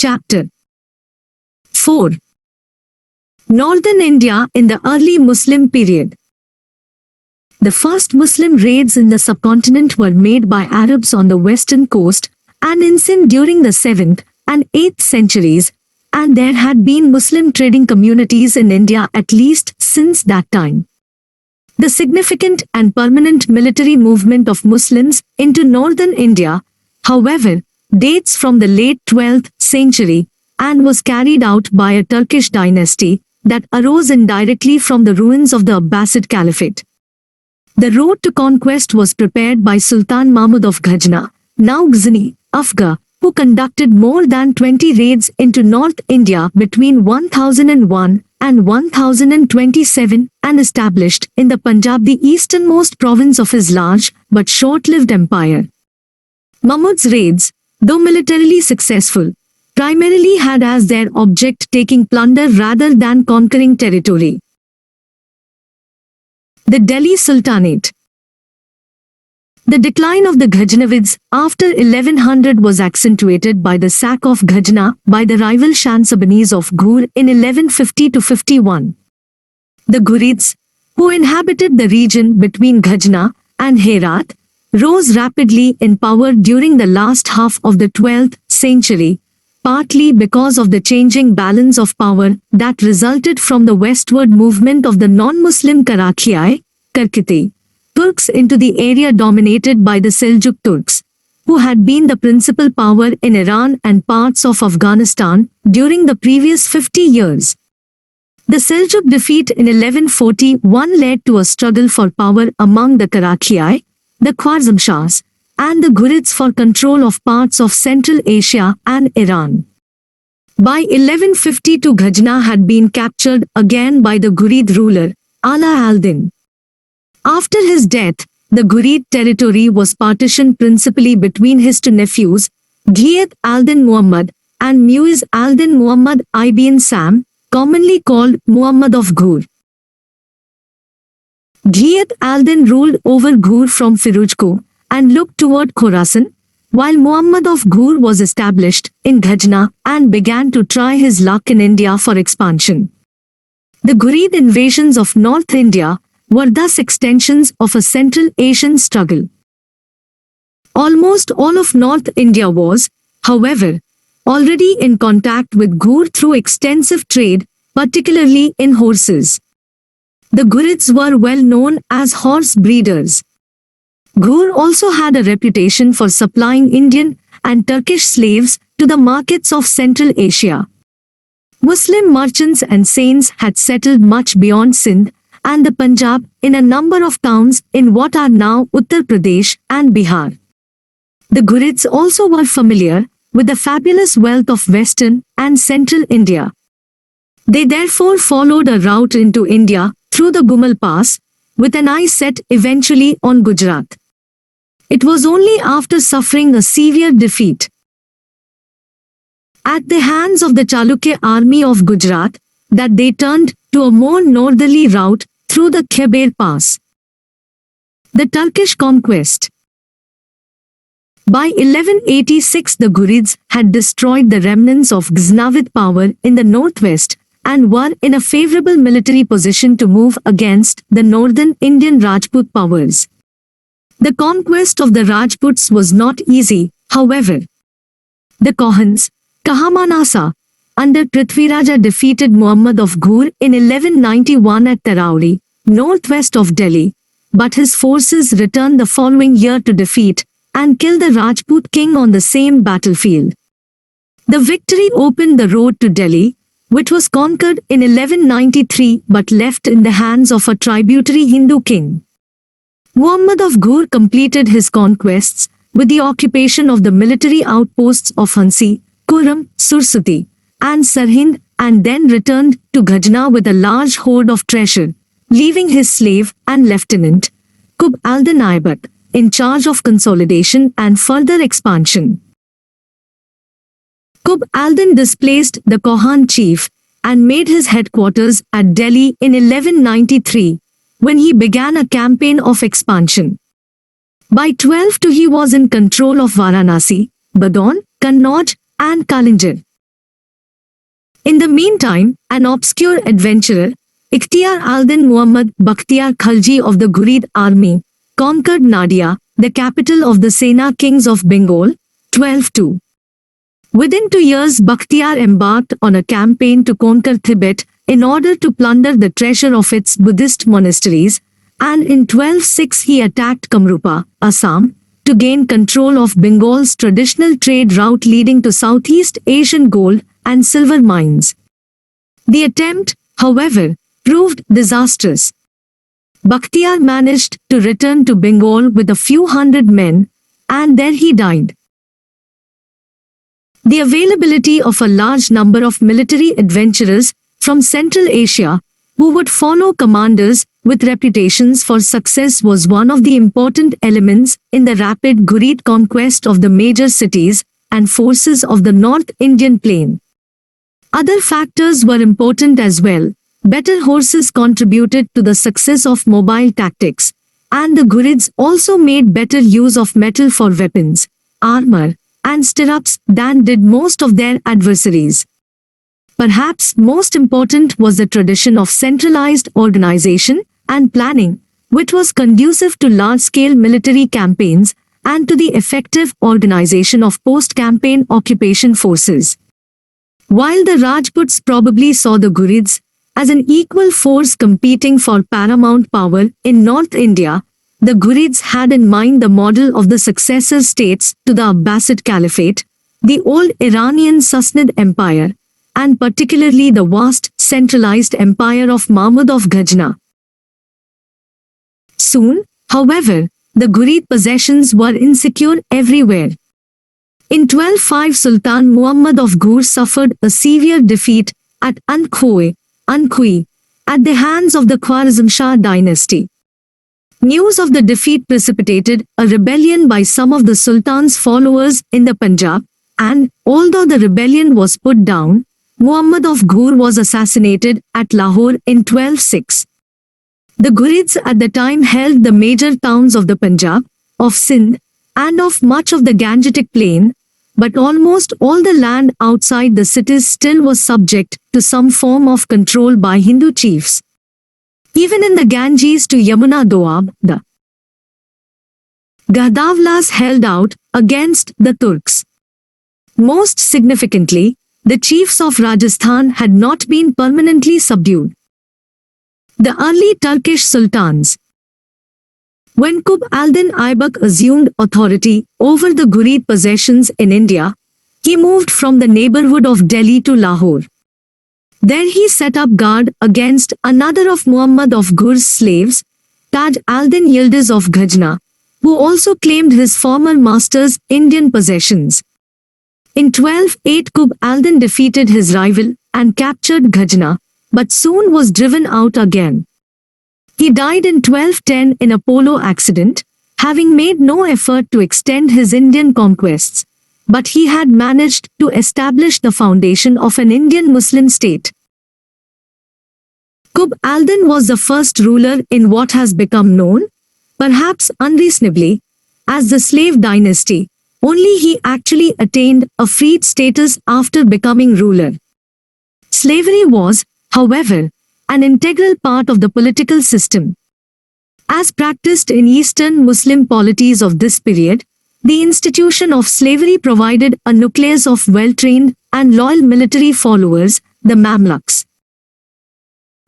Chapter-4. Northern India in the early Muslim period. The first Muslim raids in the subcontinent were made by Arabs on the western coast and in Sindh during the 7th and 8th centuries, and there had been Muslim trading communities in India at least since that time. The significant and permanent military movement of Muslims into northern India, however, dates from the late 12th century and was carried out by a Turkish dynasty that arose indirectly from the ruins of the Abbasid Caliphate. The road to conquest was prepared by Sultan Mahmud of Ghajna, now Ghazni, Afghan, who conducted more than 20 raids into North India between 1001 and 1027 and established in the Punjab the easternmost province of his large but short-lived empire. Mahmud's raids, though militarily successful, primarily had as their object taking plunder rather than conquering territory. The Delhi Sultanate. The decline of the Ghaznavids after 1100 was accentuated by the sack of Ghajna by the rival Shansabanis of Ghur in 1150-51. The Ghurids, who inhabited the region between Ghajna and Herat, rose rapidly in power during the last half of the 12th century, partly because of the changing balance of power that resulted from the westward movement of the non-Muslim Karakhii, Karkiti, Turks into the area dominated by the Seljuk Turks, who had been the principal power in Iran and parts of Afghanistan during the previous 50 years. The Seljuk defeat in 1141 led to a struggle for power among the Karakhii, the Khwarizmshahs, and the Ghurids for control of parts of Central Asia and Iran. By 1152 Ghajna had been captured again by the Ghurid ruler, Ala al-Din. After his death, the Ghurid territory was partitioned principally between his two nephews, Ghiyat al-Din Muhammad and Muiz al-Din Muhammad ibn Sam, commonly called Muhammad of Ghur. Ghiyat al-Din ruled over Ghur from Firuzkoh and looked toward Khorasan, while Muhammad of Ghur was established in Ghajna and began to try his luck in India for expansion. The Ghurid invasions of North India were thus extensions of a Central Asian struggle. Almost all of North India was, however, already in contact with Ghur through extensive trade, particularly in horses. The Ghurids were well known as horse breeders. Ghur also had a reputation for supplying Indian and Turkish slaves to the markets of Central Asia. Muslim merchants and saints had settled much beyond Sindh and the Punjab in a number of towns in what are now Uttar Pradesh and Bihar. The Ghurids also were familiar with the fabulous wealth of western and central India. They therefore followed a route into India through the Gumal Pass, with an eye set eventually on Gujarat. It was only after suffering a severe defeat at the hands of the Chalukya army of Gujarat that they turned to a more northerly route through the Khyber Pass. The Turkish conquest. By 1186 the Ghurids had destroyed the remnants of Ghaznavid power in the northwest and were in a favorable military position to move against the northern Indian Rajput powers. The conquest of the Rajputs was not easy, however. The Kohans, Kahamanasa, under Prithviraja defeated Muhammad of Ghur in 1191 at Tarauri, northwest of Delhi, but his forces returned the following year to defeat and kill the Rajput king on the same battlefield. The victory opened the road to Delhi, which was conquered in 1193 but left in the hands of a tributary Hindu king. Muhammad of Ghur completed his conquests with the occupation of the military outposts of Hansi, Kuram, Sursati, and Sarhind, and then returned to Ghajna with a large hoard of treasure, leaving his slave and lieutenant, Qutb al-Din Aibak, in charge of consolidation and further expansion. Qutb al-Din displaced the Kohan chief and made his headquarters at Delhi in 1193, when he began a campaign of expansion. By 1202 he was in control of Varanasi, Badon, Kannauj, and Kalinjar. In the meantime, an obscure adventurer, Ikhtiyar al-Din Muhammad Bakhtiar Khalji of the Ghurid army, conquered Nadia, the capital of the Sena kings of Bengal, 12-2. Within 2 years, Bakhtiar embarked on a campaign to conquer Tibet in order to plunder the treasure of its Buddhist monasteries, and in 12-6 he attacked Kamrupa, Assam, to gain control of Bengal's traditional trade route leading to Southeast Asian gold and silver mines. The attempt, however, proved disastrous. Bakhtiar managed to return to Bengal with a few hundred men, and there he died. The availability of a large number of military adventurers from Central Asia who would follow commanders with reputations for success was one of the important elements in the rapid Ghurid conquest of the major cities and forces of the North Indian plain. Other factors were important as well. Better horses contributed to the success of mobile tactics, and the Ghurids also made better use of metal for weapons, armor, and stirrups than did most of their adversaries. Perhaps most important was the tradition of centralized organization and planning, which was conducive to large-scale military campaigns and to the effective organization of post-campaign occupation forces. While the Rajputs probably saw the Ghurids as an equal force competing for paramount power in North India, the Ghurids had in mind the model of the successor states to the Abbasid Caliphate, the old Iranian Sassanid Empire, and particularly the vast centralized empire of Mahmud of Ghazna. Soon, however, the Ghurid possessions were insecure everywhere. In 1205 Sultan Muhammad of Ghur suffered a severe defeat at Ankhui, at the hands of the Khwarizm Shah dynasty. News of the defeat precipitated a rebellion by some of the Sultan's followers in the Punjab, and, although the rebellion was put down, Muhammad of Ghur was assassinated at Lahore in 1206. The Ghurids at the time held the major towns of the Punjab, of Sindh, and of much of the Gangetic plain, but almost all the land outside the cities still was subject to some form of control by Hindu chiefs. Even in the Ganges to Yamuna Doab, the Gahdavlas held out against the Turks. Most significantly, the chiefs of Rajasthan had not been permanently subdued. The early Turkish sultans. When Qutb al-Din Aybak assumed authority over the Ghurid possessions in India, he moved from the neighborhood of Delhi to Lahore. There he set up guard against another of Muhammad of Ghur's slaves, Taj al-Din Yildiz of Ghazna, who also claimed his former master's Indian possessions. In 1208 Qutb al-Din defeated his rival and captured Ghazna, but soon was driven out again. He died in 1210 in a polo accident, having made no effort to extend his Indian conquests, but he had managed to establish the foundation of an Indian Muslim state. Qutb al-Din was the first ruler in what has become known, perhaps unreasonably, as the slave dynasty. Only he actually attained a freed status after becoming ruler. Slavery was, however, an integral part of the political system. As practiced in Eastern Muslim polities of this period, the institution of slavery provided a nucleus of well-trained and loyal military followers, the Mamluks.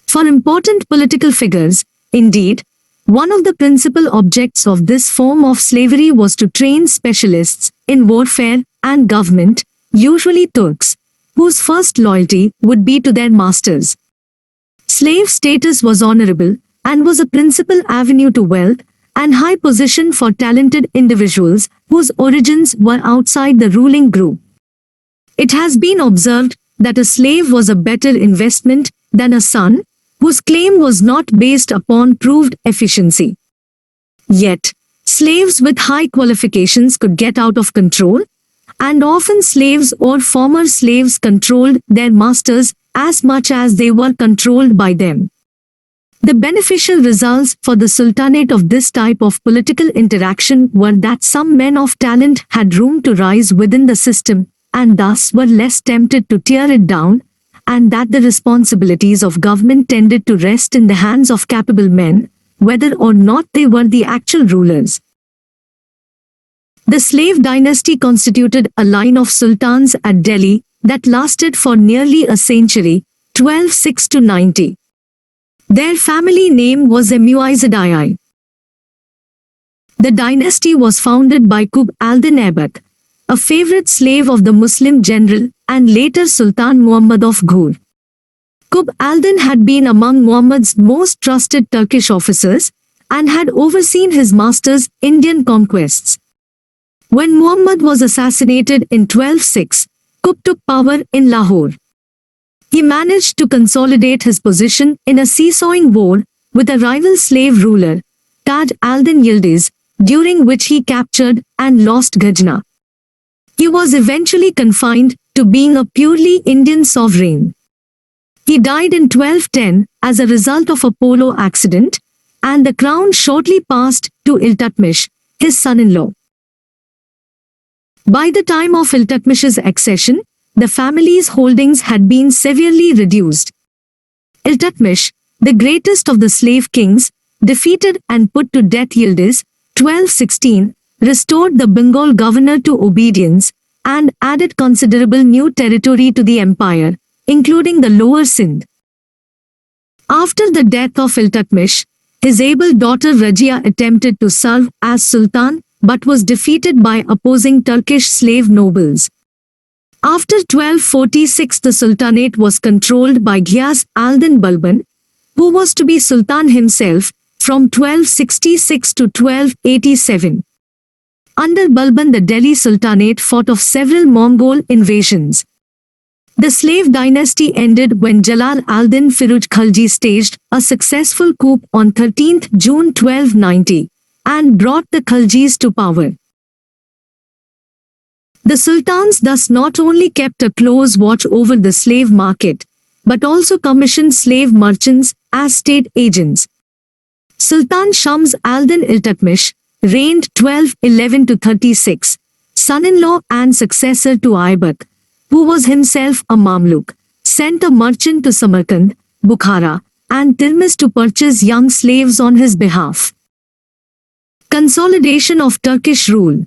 For important political figures, indeed, one of the principal objects of this form of slavery was to train specialists in warfare and government, usually Turks, whose first loyalty would be to their masters. Slave status was honorable and was a principal avenue to wealth and high position for talented individuals whose origins were outside the ruling group. It has been observed that a slave was a better investment than a son, whose claim was not based upon proved efficiency. Yet, slaves with high qualifications could get out of control, and often slaves or former slaves controlled their masters as much as they were controlled by them. The beneficial results for the Sultanate of this type of political interaction were that some men of talent had room to rise within the system, and thus were less tempted to tear it down, and that the responsibilities of government tended to rest in the hands of capable men, whether or not they were the actual rulers. The slave dynasty constituted a line of sultans at Delhi that lasted for nearly a century, 1206 to 90. Their family name was Muizzid-i. The dynasty was founded by Qutb al-Din Aibak, a favorite slave of the Muslim general and later Sultan Muhammad of Ghur. Qutb al-Din had been among Muhammad's most trusted Turkish officers and had overseen his master's Indian conquests. When Muhammad was assassinated in 1206, Qutb took power in Lahore. He managed to consolidate his position in a seesawing war with a rival slave ruler, Taj al-Din Yildiz, during which he captured and lost Ghajna. He was eventually confined to being a purely Indian sovereign. He died in 1210 as a result of a polo accident, and the crown shortly passed to Iltutmish, his son-in-law. By the time of Iltutmish's accession, the family's holdings had been severely reduced. Iltutmish, the greatest of the slave kings, defeated and put to death Yildiz, 1216, restored the Bengal governor to obedience, and added considerable new territory to the empire, including the lower Sindh. After the death of Iltutmish, his able daughter Rajia attempted to serve as sultan, but was defeated by opposing Turkish slave nobles. After 1246, the sultanate was controlled by Ghiyas al-Din Balban, who was to be sultan himself from 1266 to 1287. Under Balban, the Delhi Sultanate fought off several Mongol invasions. The slave dynasty ended when Jalal al-Din Firuz Khalji staged a successful coup on 13 June 1290 and brought the Khaljis to power. The sultans thus not only kept a close watch over the slave market, but also commissioned slave merchants as state agents. Sultan Shams al-Din Iltutmish reigned 1211 to 36, son-in-law and successor to Aibak, who was himself a Mamluk, sent a merchant to Samarkand, Bukhara, and Tirmiz to purchase young slaves on his behalf. Consolidation of Turkish rule.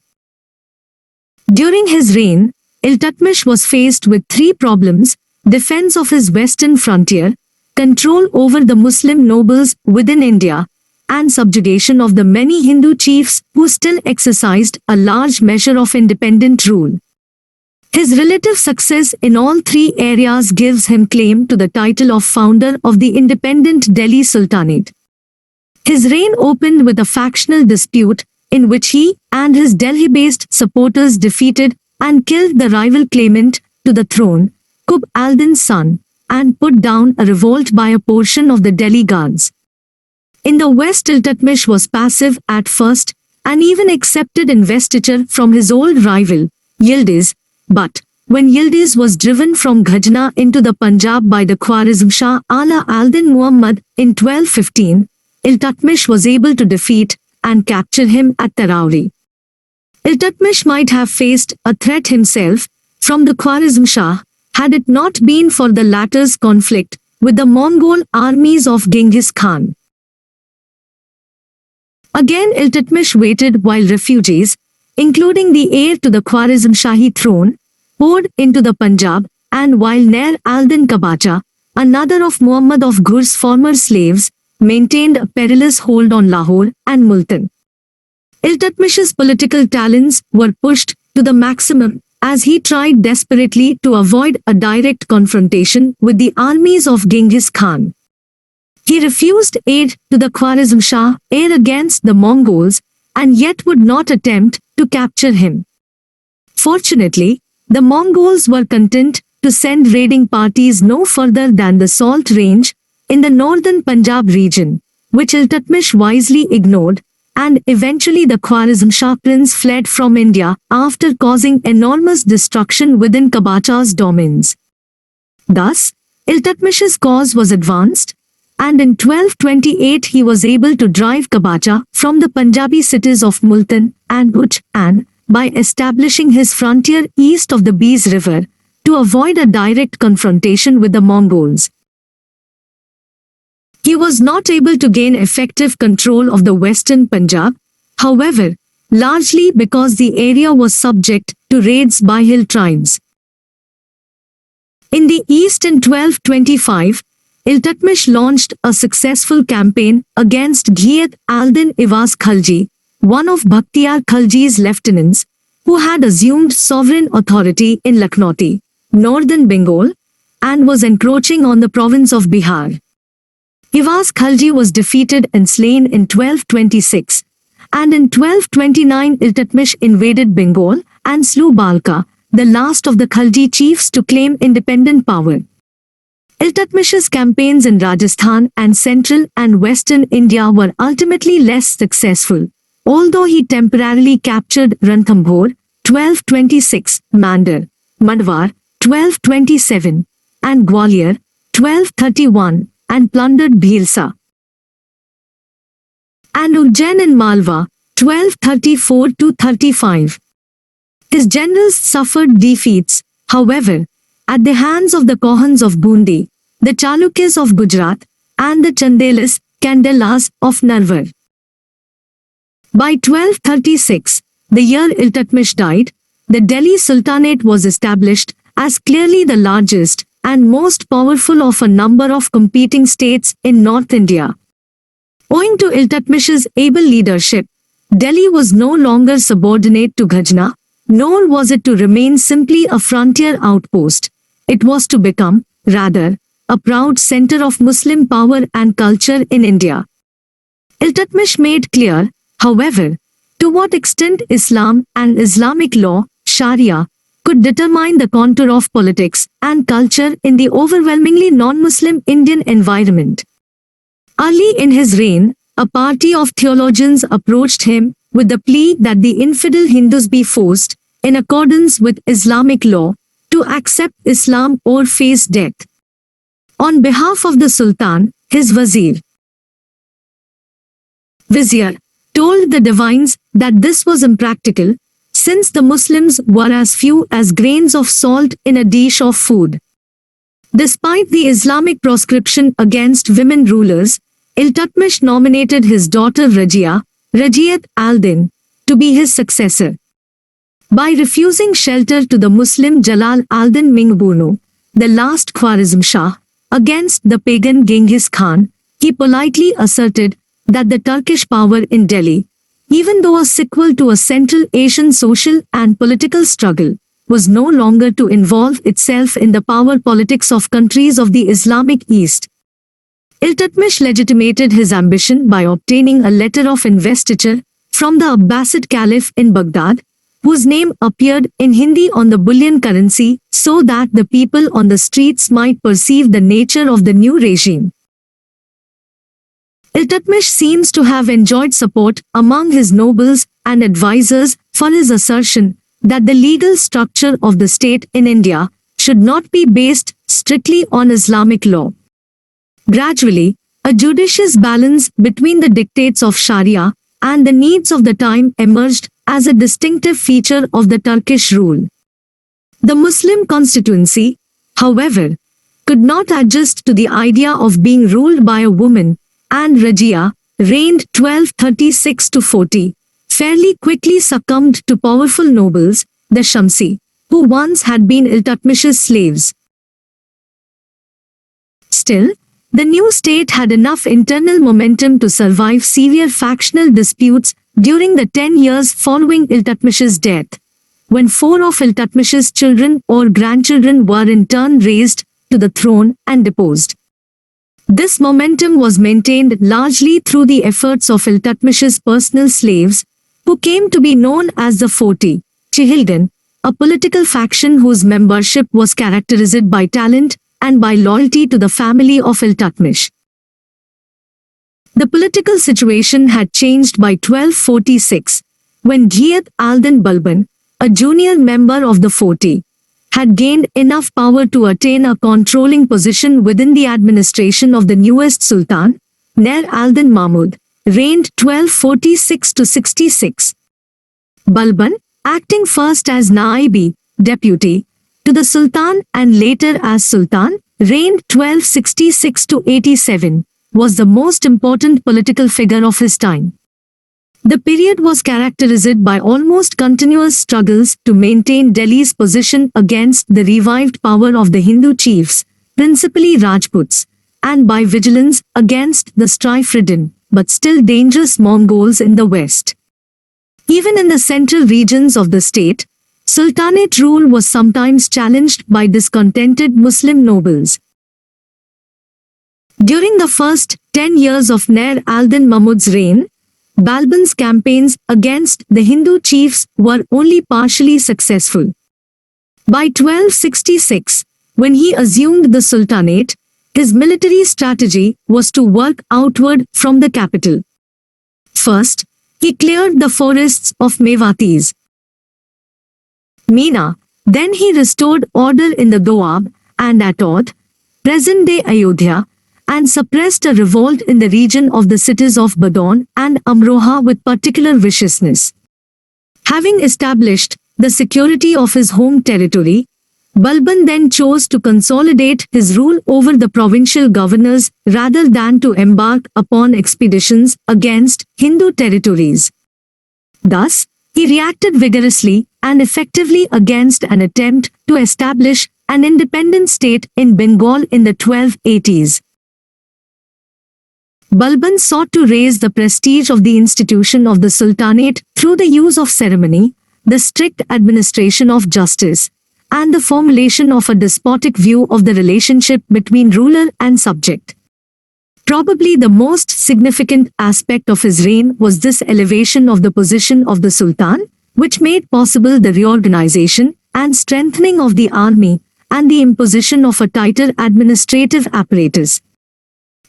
During his reign, Iltutmish was faced with three problems: defense of his western frontier, control over the Muslim nobles within India, and subjugation of the many Hindu chiefs who still exercised a large measure of independent rule. His relative success in all three areas gives him claim to the title of founder of the independent Delhi Sultanate. His reign opened with a factional dispute in which he and his Delhi-based supporters defeated and killed the rival claimant to the throne, Qutb al-Din's son, and put down a revolt by a portion of the Delhi guards. In the west, Iltutmish was passive at first and even accepted investiture from his old rival, Yildiz, but when Yildiz was driven from Ghajna into the Punjab by the Khwarizm Shah Ala al-Din Muhammad in 1215, Iltutmish was able to defeat and capture him at Tarauri. Iltutmish might have faced a threat himself from the Khwarizm Shah had it not been for the latter's conflict with the Mongol armies of Genghis Khan. Again, Iltutmish waited while refugees, including the heir to the Khwarizm Shahi throne, poured into the Punjab, and while Nair al-Din Kabacha, another of Muhammad of Ghur's former slaves, maintained a perilous hold on Lahore and Multan. Iltutmish's political talents were pushed to the maximum as he tried desperately to avoid a direct confrontation with the armies of Genghis Khan. He refused aid to the Khwarizm Shah heir against the Mongols and yet would not attempt to capture him. Fortunately, the Mongols were content to send raiding parties no further than the Salt Range in the northern Punjab region, which Iltutmish wisely ignored, and eventually the Khwarizm Shah prince fled from India after causing enormous destruction within Kabacha's domains. Thus, Iltutmish's cause was advanced, and in 1228 he was able to drive Kabacha from the Punjabi cities of Multan and Uch, and by establishing his frontier east of the Beas River, to avoid a direct confrontation with the Mongols. He was not able to gain effective control of the western Punjab, however, largely because the area was subject to raids by hill tribes. In the east in 1225, Iltutmish launched a successful campaign against Ghiyat al-Din Ivaz Khalji, one of Bakhtiyar Khalji's lieutenants, who had assumed sovereign authority in Lakhnauti, northern Bengal, and was encroaching on the province of Bihar. Ivaz Khalji was defeated and slain in 1226, and in 1229 Iltutmish invaded Bengal and slew Balka, the last of the Khalji chiefs to claim independent power. Iltutmish's campaigns in Rajasthan and central and western India were ultimately less successful, although he temporarily captured Ranthambore, 1226, Mandar, Madwar, 1227, and Gwalior, 1231, and plundered Bhilsa and Ujjain in Malwa, 1234-35. His generals suffered defeats, however, at the hands of the Kohans of Bundi, the Chalukyas of Gujarat, and the Chandelas, Kandelas of Narwar. By 1236, the year Iltutmish died, the Delhi Sultanate was established as clearly the largest and most powerful of a number of competing states in North India. Owing to Iltutmish's able leadership, Delhi was no longer subordinate to Ghajna, nor was it to remain simply a frontier outpost. It was to become, rather, a proud center of Muslim power and culture in India. Iltutmish made clear, however, to what extent Islam and Islamic law, Sharia, could determine the contour of politics and culture in the overwhelmingly non-Muslim Indian environment. Early in his reign, a party of theologians approached him with the plea that the infidel Hindus be forced, in accordance with Islamic law, to accept Islam or face death. On behalf of the Sultan, his vizier told the divines that this was impractical, since the Muslims were as few as grains of salt in a dish of food. Despite the Islamic proscription against women rulers, Iltutmish nominated his daughter Rajiyat al-Din, to be his successor. By refusing shelter to the Muslim Jalal al-Din Mingburnu, the last Khwarizm Shah, against the pagan Genghis Khan, he politely asserted that the Turkish power in Delhi, even though a sequel to a Central Asian social and political struggle, was no longer to involve itself in the power politics of countries of the Islamic East. Iltutmish legitimated his ambition by obtaining a letter of investiture from the Abbasid Caliph in Baghdad, whose name appeared in Hindi on the bullion currency so that the people on the streets might perceive the nature of the new regime. Iltutmish seems to have enjoyed support among his nobles and advisors for his assertion that the legal structure of the state in India should not be based strictly on Islamic law. Gradually, a judicious balance between the dictates of Sharia and the needs of the time emerged as a distinctive feature of the Turkish rule. The Muslim constituency, however, could not adjust to the idea of being ruled by a woman, and Rajia, reigned 1236-40, fairly quickly succumbed to powerful nobles, the Shamsi, who once had been Iltutmish's slaves. Still, the new state had enough internal momentum to survive severe factional disputes during the 10 years following Iltutmish's death, when 4 of Iltutmish's children or grandchildren were in turn raised to the throne and deposed. This momentum was maintained largely through the efforts of Iltutmish's personal slaves, who came to be known as the 40 Chihildan, a political faction whose membership was characterized by talent and by loyalty to the family of Iltutmish. The political situation had changed by 1246, when Ghiyat al-Din Balban, a junior member of the 40, had gained enough power to attain a controlling position within the administration of the newest Sultan, Nair al-Din Mahmud, reigned 1246-66. Balban, acting first as Naibi, deputy, to the Sultan and later as Sultan, reigned 1266 to 87, was the most important political figure of his time. The period was characterized by almost continuous struggles to maintain Delhi's position against the revived power of the Hindu chiefs, principally Rajputs, and by vigilance against the strife-ridden, but still dangerous Mongols in the west. Even in the central regions of the state, Sultanate rule was sometimes challenged by discontented Muslim nobles. During the first 10 years of Nair al-Din Mahmud's reign, Balban's campaigns against the Hindu chiefs were only partially successful. By 1266, when he assumed the Sultanate, his military strategy was to work outward from the capital. First, he cleared the forests of Mewatis, Meena, then he restored order in the Doab and Atod, present-day Ayodhya, and suppressed a revolt in the region of the cities of Badon and Amroha with particular viciousness. Having established the security of his home territory, Balban then chose to consolidate his rule over the provincial governors rather than to embark upon expeditions against Hindu territories. Thus, he reacted vigorously and effectively against an attempt to establish an independent state in Bengal in the 1280s. Balban sought to raise the prestige of the institution of the Sultanate through the use of ceremony, the strict administration of justice, and the formulation of a despotic view of the relationship between ruler and subject. Probably the most significant aspect of his reign was this elevation of the position of the Sultan, which made possible the reorganization and strengthening of the army and the imposition of a tighter administrative apparatus.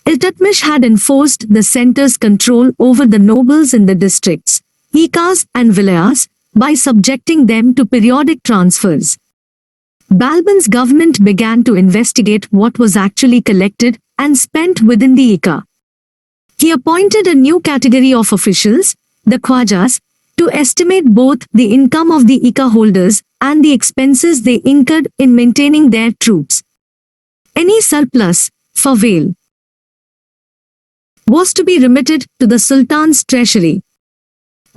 Iltutmish had enforced the centre's control over the nobles in the districts, Hikas and Vilayas, by subjecting them to periodic transfers. Balban's government began to investigate what was actually collected and spent within the Ika. He appointed a new category of officials, the Khwajas, to estimate both the income of the Ika holders and the expenses they incurred in maintaining their troops. Any surplus, favail, was to be remitted to the Sultan's treasury.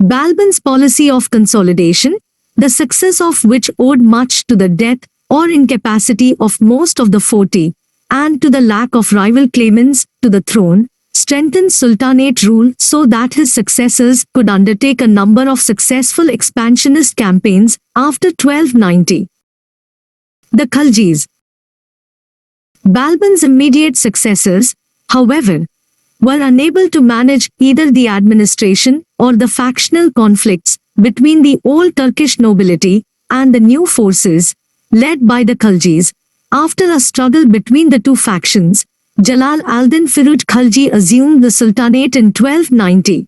Balban's policy of consolidation, the success of which owed much to the death or incapacity of most of the 40, and to the lack of rival claimants to the throne, strengthened Sultanate rule so that his successors could undertake a number of successful expansionist campaigns after 1290. The Khaljis. Balban's immediate successors, however, were unable to manage either the administration or the factional conflicts between the old Turkish nobility and the new forces, led by the Khaljis. After a struggle between the two factions, Jalal al-Din Firuz Khalji assumed the Sultanate in 1290.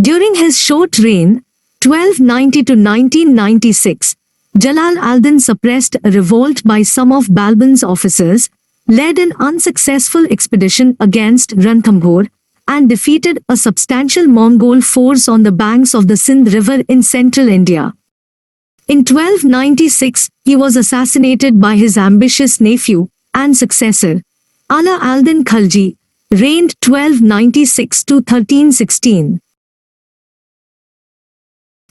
During his short reign, 1290 to 1996, Jalal al-Din suppressed a revolt by some of Balban's officers, led an unsuccessful expedition against Ranthambore, and defeated a substantial Mongol force on the banks of the Sindh River in central India. In 1296, he was assassinated by his ambitious nephew and successor, Ala al-Din Khalji, reigned 1296 to 1316.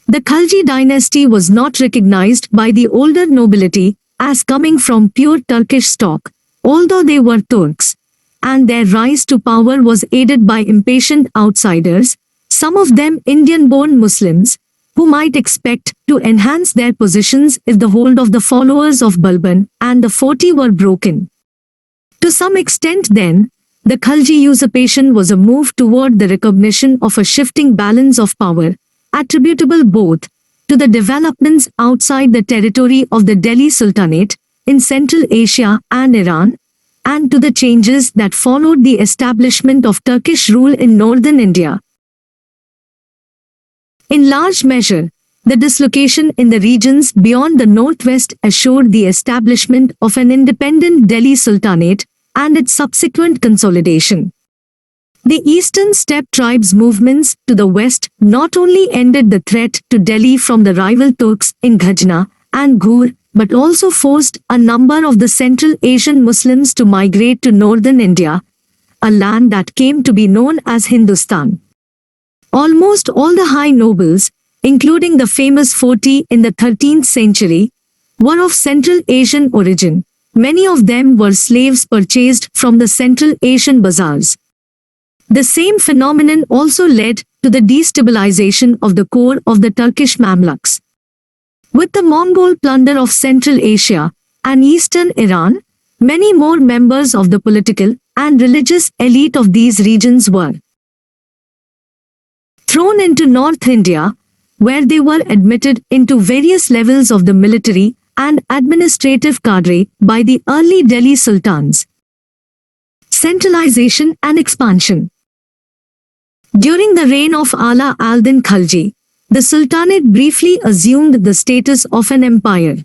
The Khalji dynasty was not recognized by the older nobility as coming from pure Turkish stock, although they were Turks, and their rise to power was aided by impatient outsiders, some of them Indian-born Muslims, who might expect to enhance their positions if the hold of the followers of Balban and the 40 were broken. To some extent then, the Khalji usurpation was a move toward the recognition of a shifting balance of power, attributable both to the developments outside the territory of the Delhi Sultanate, in Central Asia and Iran, and to the changes that followed the establishment of Turkish rule in northern India. In large measure, the dislocation in the regions beyond the northwest assured the establishment of an independent Delhi Sultanate and its subsequent consolidation. The eastern steppe tribes' movements to the west not only ended the threat to Delhi from the rival Turks in Ghajna and Ghur, but also forced a number of the Central Asian Muslims to migrate to northern India, a land that came to be known as Hindustan. Almost all the high nobles, including the famous 40 in the 13th century, were of Central Asian origin. Many of them were slaves purchased from the Central Asian bazaars. The same phenomenon also led to the destabilization of the core of the Turkish Mamluks. With the Mongol plunder of Central Asia and eastern Iran, many more members of the political and religious elite of these regions were thrown into North India, where they were admitted into various levels of the military and administrative cadre by the early Delhi sultans. Centralization and expansion. During the reign of Ala al-Din Khalji, the Sultanate briefly assumed the status of an empire.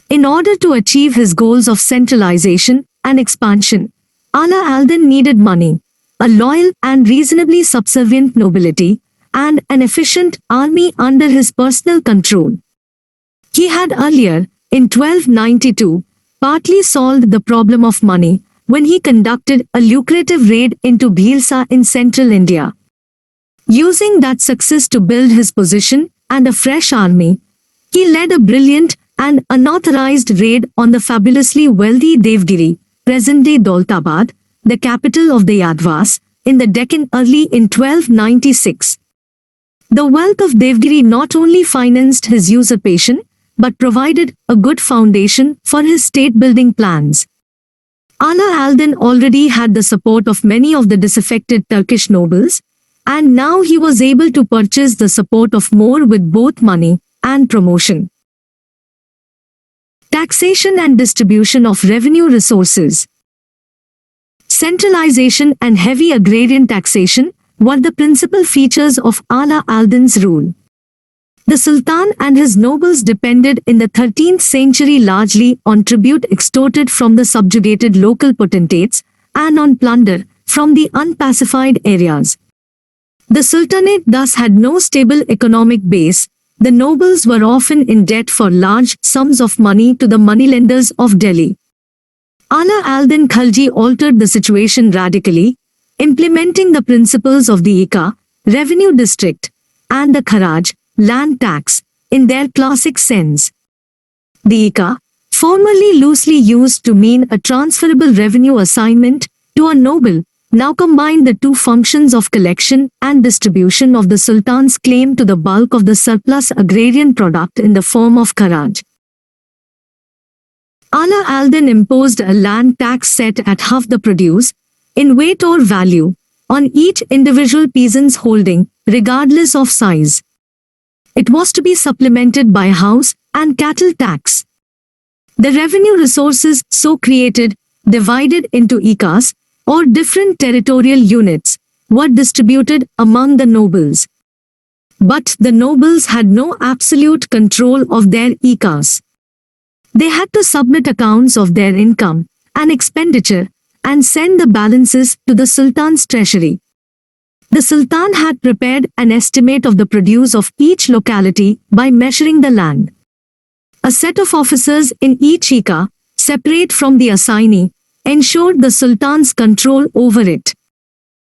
In order to achieve his goals of centralization and expansion, Ala al-Din needed money, a loyal and reasonably subservient nobility, and an efficient army under his personal control. He had earlier, in 1292, partly solved the problem of money when he conducted a lucrative raid into Bhilsa in central India. Using that success to build his position and a fresh army, he led a brilliant and unauthorized raid on the fabulously wealthy Devgiri, present-day Daulatabad, the capital of the Yadvas, in the Deccan early in 1296. The wealth of Devgiri not only financed his usurpation, but provided a good foundation for his state-building plans. Ala al-Din already had the support of many of the disaffected Turkish nobles, and now he was able to purchase the support of more with both money and promotion. Taxation and distribution of revenue resources. Centralization and heavy agrarian taxation were the principal features of Ala al-Din's rule. The Sultan and his nobles depended in the 13th century largely on tribute extorted from the subjugated local potentates and on plunder from the unpacified areas. The Sultanate thus had no stable economic base. The nobles were often in debt for large sums of money to the moneylenders of Delhi. Ala al-Din Khalji altered the situation radically, implementing the principles of the Ika, revenue district, and the Kharaj, land tax, in their classic sense. The Ika, formerly loosely used to mean a transferable revenue assignment to a noble, now combined the two functions of collection and distribution of the Sultan's claim to the bulk of the surplus agrarian product in the form of Kharaj. Ala al-Din imposed a land tax set at half the produce, in weight or value, on each individual peasant's holding, regardless of size. It was to be supplemented by house and cattle tax. The revenue resources so created, divided into ikas, or different territorial units, were distributed among the nobles. But the nobles had no absolute control of their ikas. They had to submit accounts of their income and expenditure and send the balances to the Sultan's treasury. The Sultan had prepared an estimate of the produce of each locality by measuring the land. A set of officers in each ika, separate from the assignee, ensured the Sultan's control over it.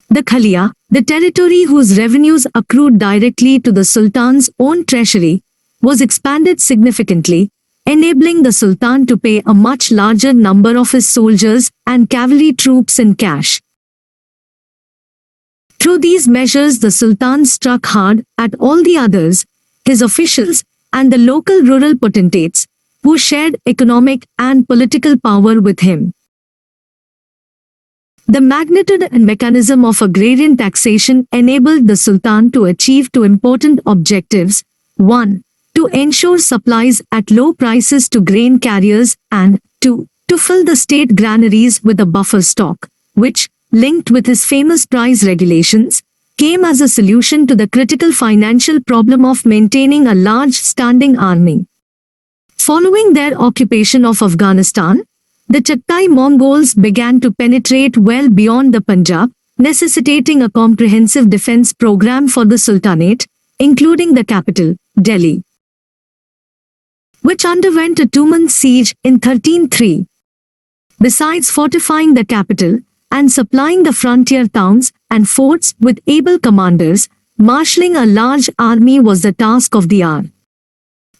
The Khaliya, the territory whose revenues accrued directly to the Sultan's own treasury, was expanded significantly, enabling the Sultan to pay a much larger number of his soldiers and cavalry troops in cash. Through these measures the Sultan struck hard at all the others, his officials, and the local rural potentates, who shared economic and political power with him. The magnitude and mechanism of agrarian taxation enabled the Sultan to achieve two important objectives: 1. To ensure supplies at low prices to grain carriers, and 2. To fill the state granaries with a buffer stock, which, linked with his famous price regulations, came as a solution to the critical financial problem of maintaining a large standing army. Following their occupation of Afghanistan, the Chagatai Mongols began to penetrate well beyond the Punjab, necessitating a comprehensive defense program for the Sultanate, including the capital, Delhi. which underwent a 2-month siege in 1303. Besides fortifying the capital and supplying the frontier towns and forts with able commanders, marshalling a large army was the task of the hour.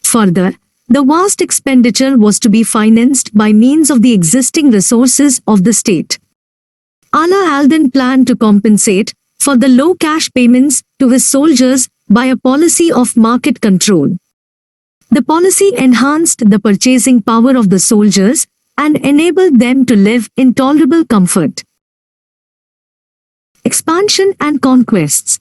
Further, the vast expenditure was to be financed by means of the existing resources of the state. Ala al-Din planned to compensate for the low cash payments to his soldiers by a policy of market control. The policy enhanced the purchasing power of the soldiers and enabled them to live in tolerable comfort. Expansion and conquests.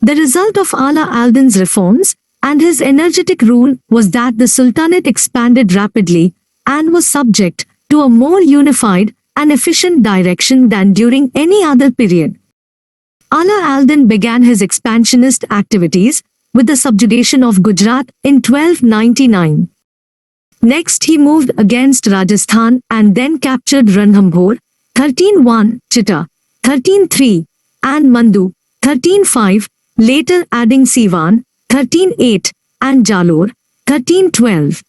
The result of Ala al-Din's reforms and his energetic rule was that the Sultanate expanded rapidly and was subject to a more unified and efficient direction than during any other period. Ala al-Din began his expansionist activities with the subjugation of Gujarat in 1299. Next he moved against Rajasthan and then captured Ranthambore, 1301, Chitta, 1303, and Mandu, 1305, later adding Siwan, 1308, and Jalore, 1312.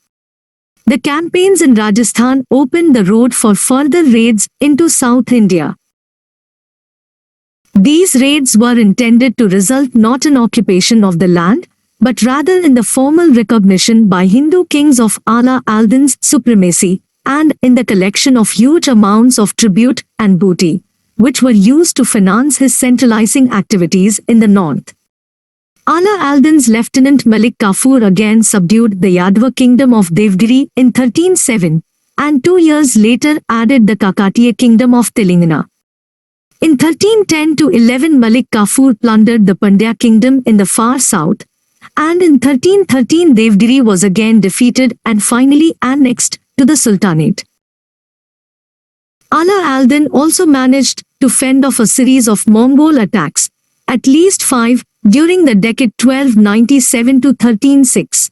The campaigns in Rajasthan opened the road for further raids into South India. These raids were intended to result not in occupation of the land, but rather in the formal recognition by Hindu kings of Ala al-Din's supremacy and in the collection of huge amounts of tribute and booty, which were used to finance his centralizing activities in the north. Ala al-Din's lieutenant Malik Kafur again subdued the Yadava kingdom of Devgiri in 1307 and 2 years later added the Kakatiya kingdom of Telangana. In 1310-11 Malik Kafur plundered the Pandya kingdom in the far south, and in 1313 Devgiri was again defeated and finally annexed to the Sultanate. Ala al-Din also managed to fend off a series of Mongol attacks, at least 5, during the decade 1297 to 1306.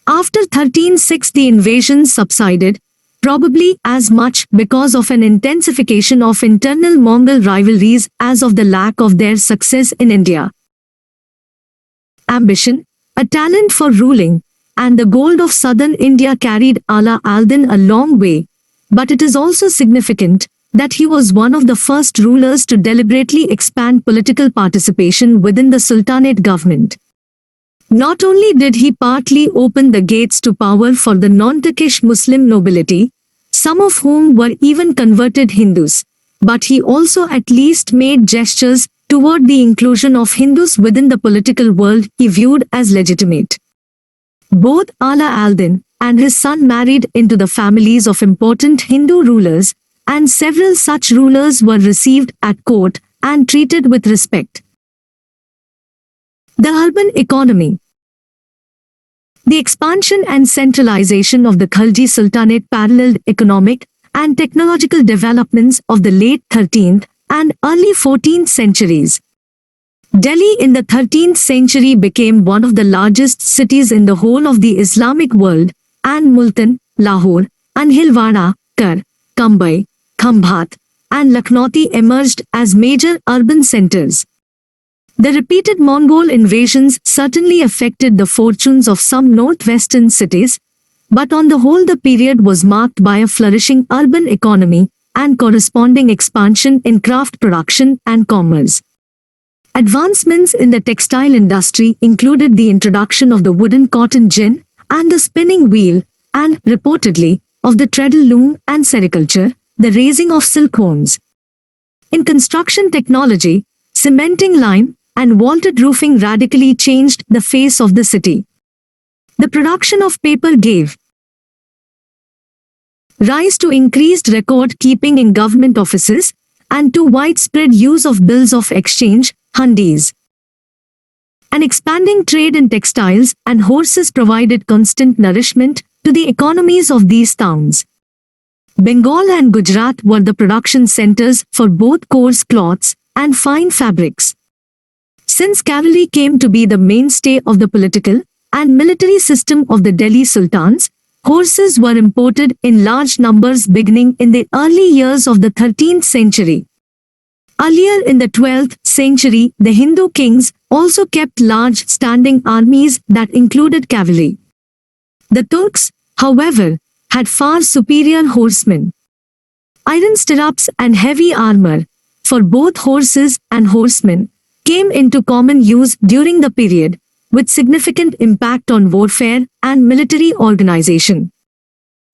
After 1306 the invasions subsided, probably as much because of an intensification of internal Mongol rivalries as of the lack of their success in India. Ambition, a talent for ruling, and the gold of southern India carried Ala al-Din a long way, but it is also significant that he was one of the first rulers to deliberately expand political participation within the Sultanate government. Not only did he partly open the gates to power for the non-Turkish Muslim nobility, some of whom were even converted Hindus, but he also at least made gestures toward the inclusion of Hindus within the political world he viewed as legitimate. Both Ala al-Din and his son married into the families of important Hindu rulers, and several such rulers were received at court and treated with respect. The urban economy. The expansion and centralization of the Khalji Sultanate paralleled economic and technological developments of the late 13th and early 14th centuries. Delhi in the 13th century became one of the largest cities in the whole of the Islamic world, and Multan, Lahore, and Bhilwara, Kar, Kambai, Khambhat, and Lakhnauti emerged as major urban centers. The repeated Mongol invasions certainly affected the fortunes of some northwestern cities, but on the whole the period was marked by a flourishing urban economy and corresponding expansion in craft production and commerce. Advancements in the textile industry included the introduction of the wooden cotton gin and the spinning wheel, and, reportedly, of the treadle loom and sericulture, the raising of silkworms. In construction technology, cementing lime and vaulted roofing radically changed the face of the city. The production of paper gave rise to increased record-keeping in government offices and to widespread use of bills of exchange, hundis. An expanding trade in textiles and horses provided constant nourishment to the economies of these towns. Bengal and Gujarat were the production centers for both coarse cloths and fine fabrics. Since cavalry came to be the mainstay of the political and military system of the Delhi Sultans, horses were imported in large numbers beginning in the early years of the 13th century. Earlier in the 12th century, the Hindu kings also kept large standing armies that included cavalry. The Turks, however, had far superior horsemen. Iron stirrups and heavy armor, for both horses and horsemen, came into common use during the period, with significant impact on warfare and military organization.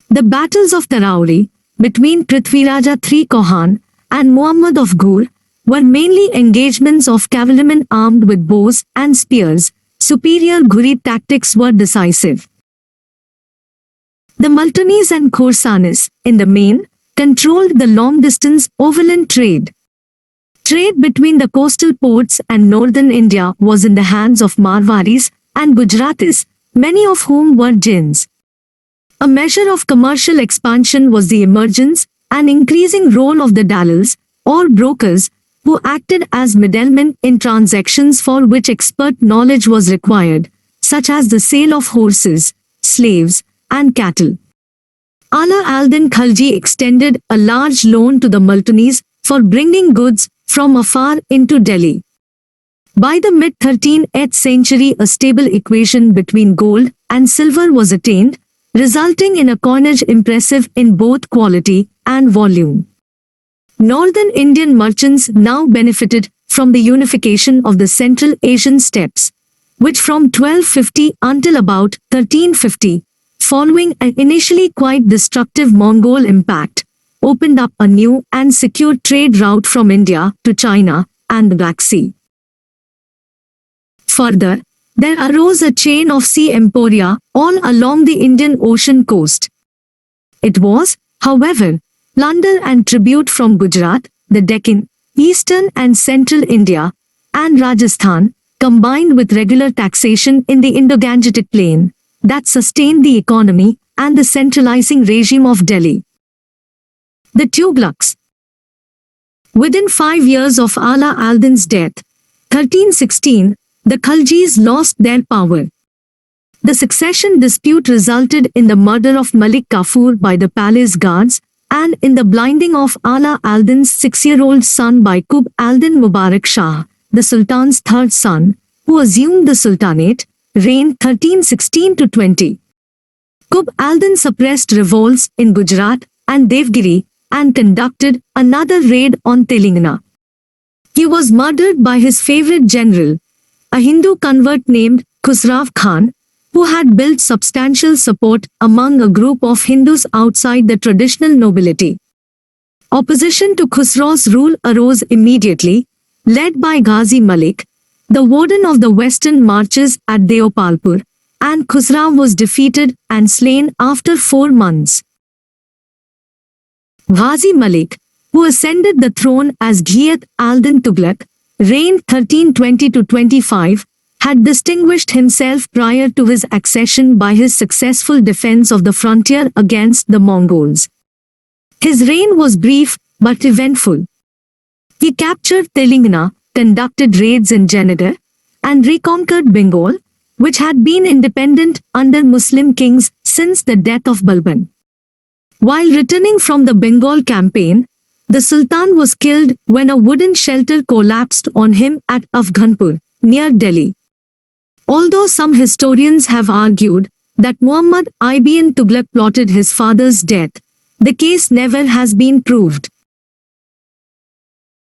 The battles of Tarauri, between Prithviraja III Chauhan and Muhammad of Ghur, were mainly engagements of cavalrymen armed with bows and spears. Superior Ghuri tactics were decisive. The Multanis and Khorsanis, in the main, controlled the long-distance overland trade. Trade between the coastal ports and northern India was in the hands of Marwaris and Gujaratis, many of whom were Jains. A measure of commercial expansion was the emergence and increasing role of the dalals, or brokers, who acted as middlemen in transactions for which expert knowledge was required, such as the sale of horses, slaves, and cattle. Ala al-Din Khalji extended a large loan to the Multanis for bringing goods from afar into Delhi. By the mid-13th century, a stable equation between gold and silver was attained, resulting in a coinage impressive in both quality and volume. Northern Indian merchants now benefited from the unification of the Central Asian steppes, which from 1250 until about 1350, following an initially quite destructive Mongol impact, opened up a new and secure trade route from India to China and the Black Sea. Further, there arose a chain of sea emporia all along the Indian Ocean coast. It was, however, plunder and tribute from Gujarat, the Deccan, eastern and central India, and Rajasthan, combined with regular taxation in the Indo-Gangetic plain, that sustained the economy and the centralizing regime of Delhi. The Tughlaqs. Within 5 years of Ala al-Din's death, 1316, the Khaljis lost their power. The succession dispute resulted in the murder of Malik Kafur by the palace guards and in the blinding of Ala al-Din's 6-year-old son by Qutb al-Din Mubarak Shah, the Sultan's third son, who assumed the Sultanate, reigned 1316-20. Qutb al-Din suppressed revolts in Gujarat and Devgiri and conducted another raid on Telangana. He was murdered by his favorite general, a Hindu convert named Khusrav Khan, who had built substantial support among a group of Hindus outside the traditional nobility. Opposition to Khusraw's rule arose immediately, led by Ghazi Malik, the warden of the western marches at Deopalpur, and Khusraw was defeated and slain after 4 months. Ghazi Malik, who ascended the throne as Ghiyat al-Din Tughlaq, reigned 1320-25, had distinguished himself prior to his accession by his successful defense of the frontier against the Mongols. His reign was brief but eventful. He captured Telangana, conducted raids in Janagar, and reconquered Bengal, which had been independent under Muslim kings since the death of Balban. While returning from the Bengal campaign, the Sultan was killed when a wooden shelter collapsed on him at Afghanpur, near Delhi. Although some historians have argued that Muhammad ibn Tughlaq plotted his father's death, the case never has been proved.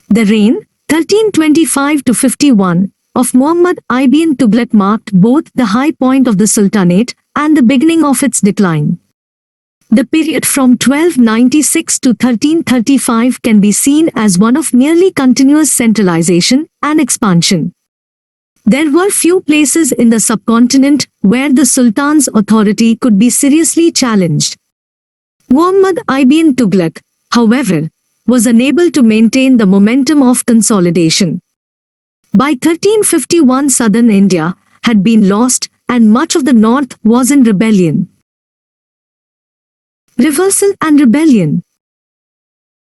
The reign, 1325-51, of Muhammad ibn Tughlaq marked both the high point of the Sultanate and the beginning of its decline. The period from 1296 to 1335 can be seen as one of nearly continuous centralization and expansion. There were few places in the subcontinent where the Sultan's authority could be seriously challenged. Muhammad ibn Tughlaq, however, was unable to maintain the momentum of consolidation. By 1351, southern India had been lost and much of the north was in rebellion. Reversal and rebellion.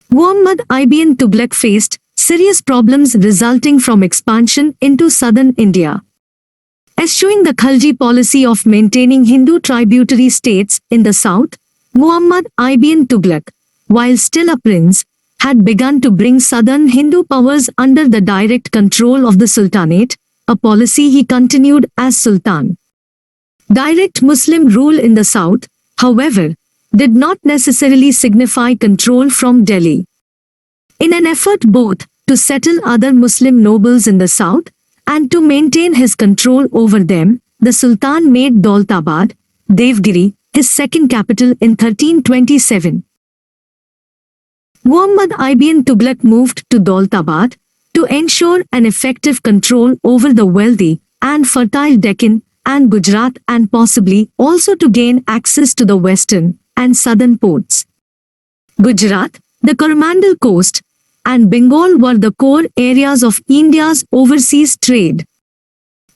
Muhammad ibn Tughlaq faced serious problems resulting from expansion into southern India. Eschewing the Khalji policy of maintaining Hindu tributary states in the south, Muhammad ibn Tughlaq, while still a prince, had begun to bring southern Hindu powers under the direct control of the Sultanate, a policy he continued as Sultan. Direct Muslim rule in the south, however, did not necessarily signify control from Delhi. In an effort both to settle other Muslim nobles in the south and to maintain his control over them, the Sultan made Daulatabad, Devgiri, his second capital in 1327. Muhammad ibn Tughlaq moved to Daulatabad to ensure an effective control over the wealthy and fertile Deccan and Gujarat, and possibly also to gain access to the western and southern ports. Gujarat, the Coromandel coast, and Bengal were the core areas of India's overseas trade.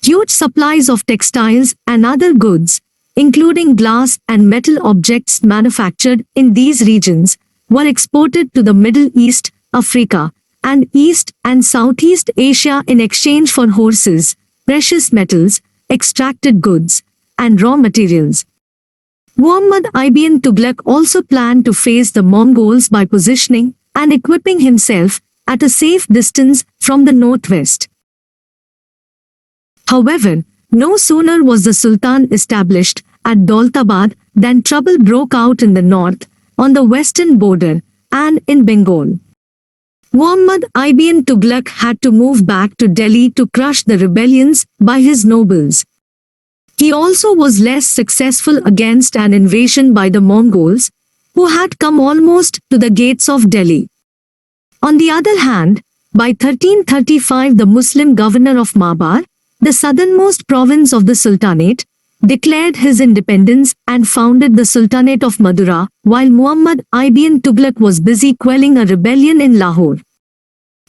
Huge supplies of textiles and other goods, including glass and metal objects manufactured in these regions, were exported to the Middle East, Africa, and East and Southeast Asia in exchange for horses, precious metals, extracted goods, and raw materials. Muhammad ibn Tughlaq also planned to face the Mongols by positioning and equipping himself at a safe distance from the northwest. However, no sooner was the Sultan established at Daulatabad than trouble broke out in the north, on the western border, and in Bengal. Muhammad ibn Tughlaq had to move back to Delhi to crush the rebellions by his nobles. He also was less successful against an invasion by the Mongols, who had come almost to the gates of Delhi. On the other hand, by 1335 the Muslim governor of Malabar, the southernmost province of the Sultanate, declared his independence and founded the Sultanate of Madura, while Muhammad ibn Tughlaq was busy quelling a rebellion in Lahore.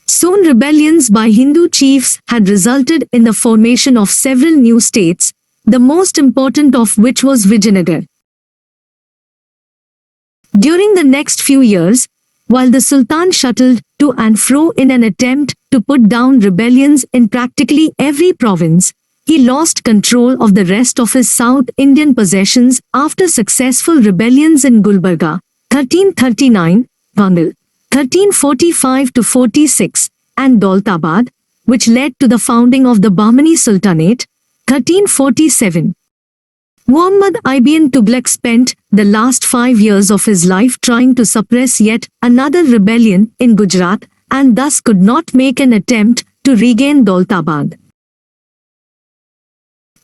Soon rebellions by Hindu chiefs had resulted in the formation of several new states, the most important of which was Vijayanagar. During the next few years, while the Sultan shuttled to and fro in an attempt to put down rebellions in practically every province, he lost control of the rest of his South Indian possessions after successful rebellions in Gulbarga, 1339, Vandal, 1345-46, and Daulatabad, which led to the founding of the Bahmani Sultanate, 1347. Muhammad ibn Tughlaq spent the last 5 years of his life trying to suppress yet another rebellion in Gujarat, and thus could not make an attempt to regain Daulatabad.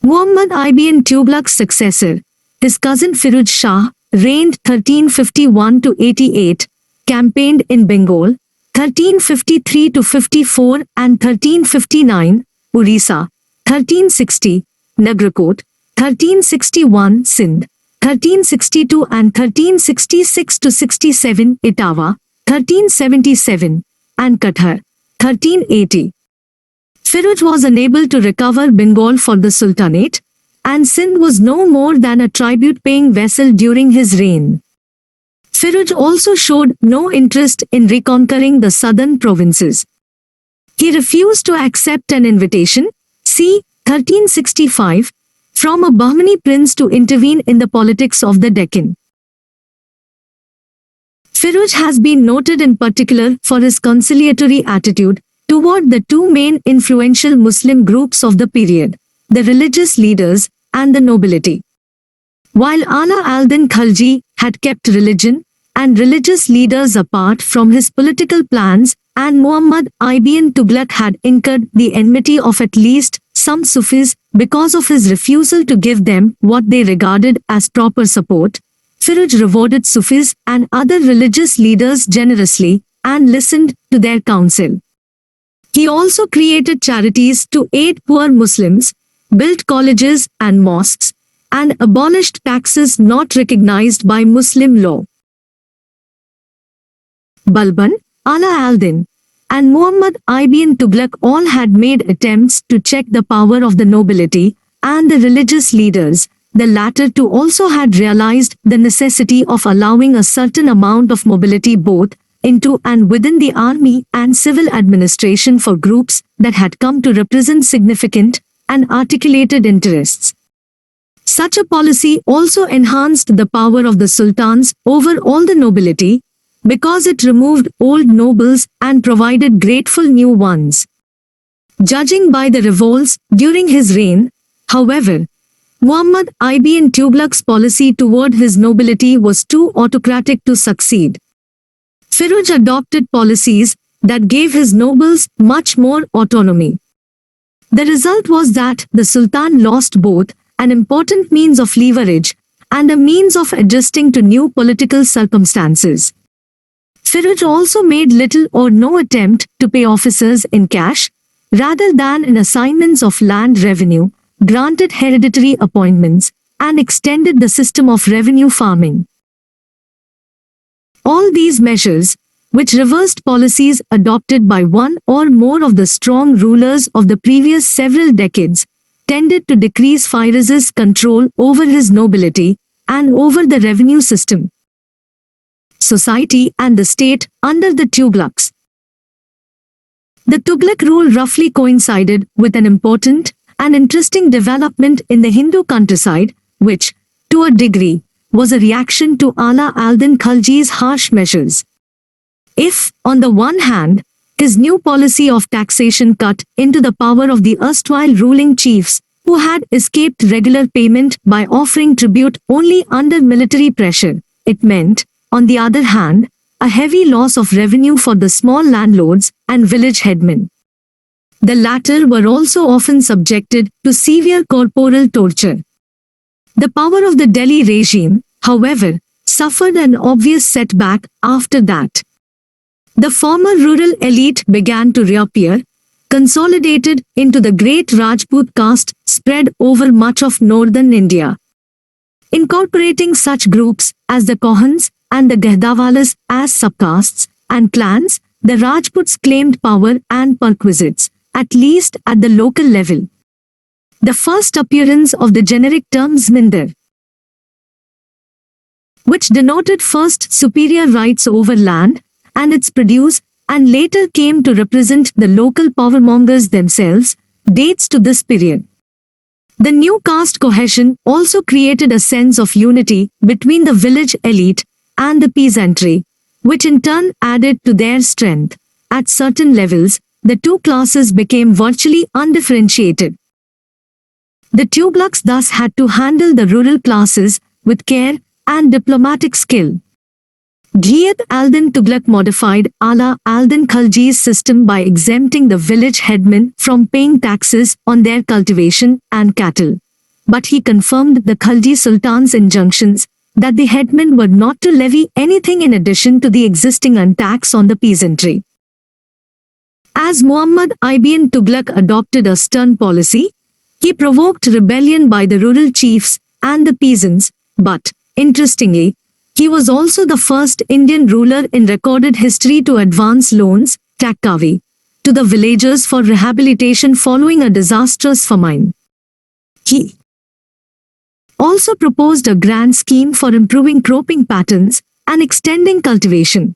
Muhammad ibn Tughlaq's successor, his cousin Firuz Shah, reigned 1351-88, campaigned in Bengal, 1353-54 and 1359, Orissa, 1360, Nagarkot, 1361, Sindh, 1362 and 1366-67, Etawah, 1377, and Kathar, 1380. Firuz was unable to recover Bengal for the Sultanate, and Sindh was no more than a tribute-paying vessel during his reign. Firuz also showed no interest in reconquering the southern provinces. He refused to accept an invitation, c. 1365, from a Bahmani prince to intervene in the politics of the Deccan. Firuz has been noted in particular for his conciliatory attitude toward the two main influential Muslim groups of the period, the religious leaders and the nobility. While Ala al-Din Khalji had kept religion and religious leaders apart from his political plans, and Muhammad ibn Tughlaq had incurred the enmity of at least some Sufis because of his refusal to give them what they regarded as proper support, Firuz rewarded Sufis and other religious leaders generously and listened to their counsel. He also created charities to aid poor Muslims, built colleges and mosques, and abolished taxes not recognized by Muslim law. Balban, Ala al-Din, and Muhammad ibn Tughlaq all had made attempts to check the power of the nobility and the religious leaders. The latter two also had realized the necessity of allowing a certain amount of mobility both into and within the army and civil administration for groups that had come to represent significant and articulated interests. Such a policy also enhanced the power of the sultans over all the nobility, because it removed old nobles and provided grateful new ones. Judging by the revolts during his reign, however, Muhammad ibn Tughlaq's policy toward his nobility was too autocratic to succeed. Firuz adopted policies that gave his nobles much more autonomy. The result was that the Sultan lost both an important means of leverage and a means of adjusting to new political circumstances. Firuz also made little or no attempt to pay officers in cash, rather than in assignments of land revenue, granted hereditary appointments, and extended the system of revenue farming. All these measures, which reversed policies adopted by one or more of the strong rulers of the previous several decades, tended to decrease Firuz's control over his nobility and over the revenue system, society and the state under the Tughlaqs. The Tughlaq rule roughly coincided with an important and interesting development in the Hindu countryside, which, to a degree, was a reaction to Ala al-Din Khalji's harsh measures. If, on the one hand, his new policy of taxation cut into the power of the erstwhile ruling chiefs, who had escaped regular payment by offering tribute only under military pressure, it meant, on the other hand, a heavy loss of revenue for the small landlords and village headmen. The latter were also often subjected to severe corporal torture. The power of the Delhi regime, however, suffered an obvious setback after that. The former rural elite began to reappear, consolidated into the great Rajput caste spread over much of northern India. Incorporating such groups as the Kohans and the Gahdawalas as subcastes and clans, the Rajputs claimed power and perquisites, at least at the local level. The first appearance of the generic term Zmindar, which denoted first superior rights over land and its produce, and later came to represent the local powermongers themselves, dates to this period. The new caste cohesion also created a sense of unity between the village elite and the peasantry, which in turn added to their strength. At certain levels, the two classes became virtually undifferentiated. The Tughlaqs thus had to handle the rural classes with care and diplomatic skill. Ghiyat al-Din Tughlaq modified Ala al-Din Khalji's system by exempting the village headmen from paying taxes on their cultivation and cattle. But he confirmed the Khalji Sultan's injunctions that the headmen were not to levy anything in addition to the existing tax on the peasantry. As Muhammad ibn Tughlaq adopted a stern policy, he provoked rebellion by the rural chiefs and the peasants, but, interestingly, he was also the first Indian ruler in recorded history to advance loans, takkavi, to the villagers for rehabilitation following a disastrous famine. He also proposed a grand scheme for improving cropping patterns and extending cultivation.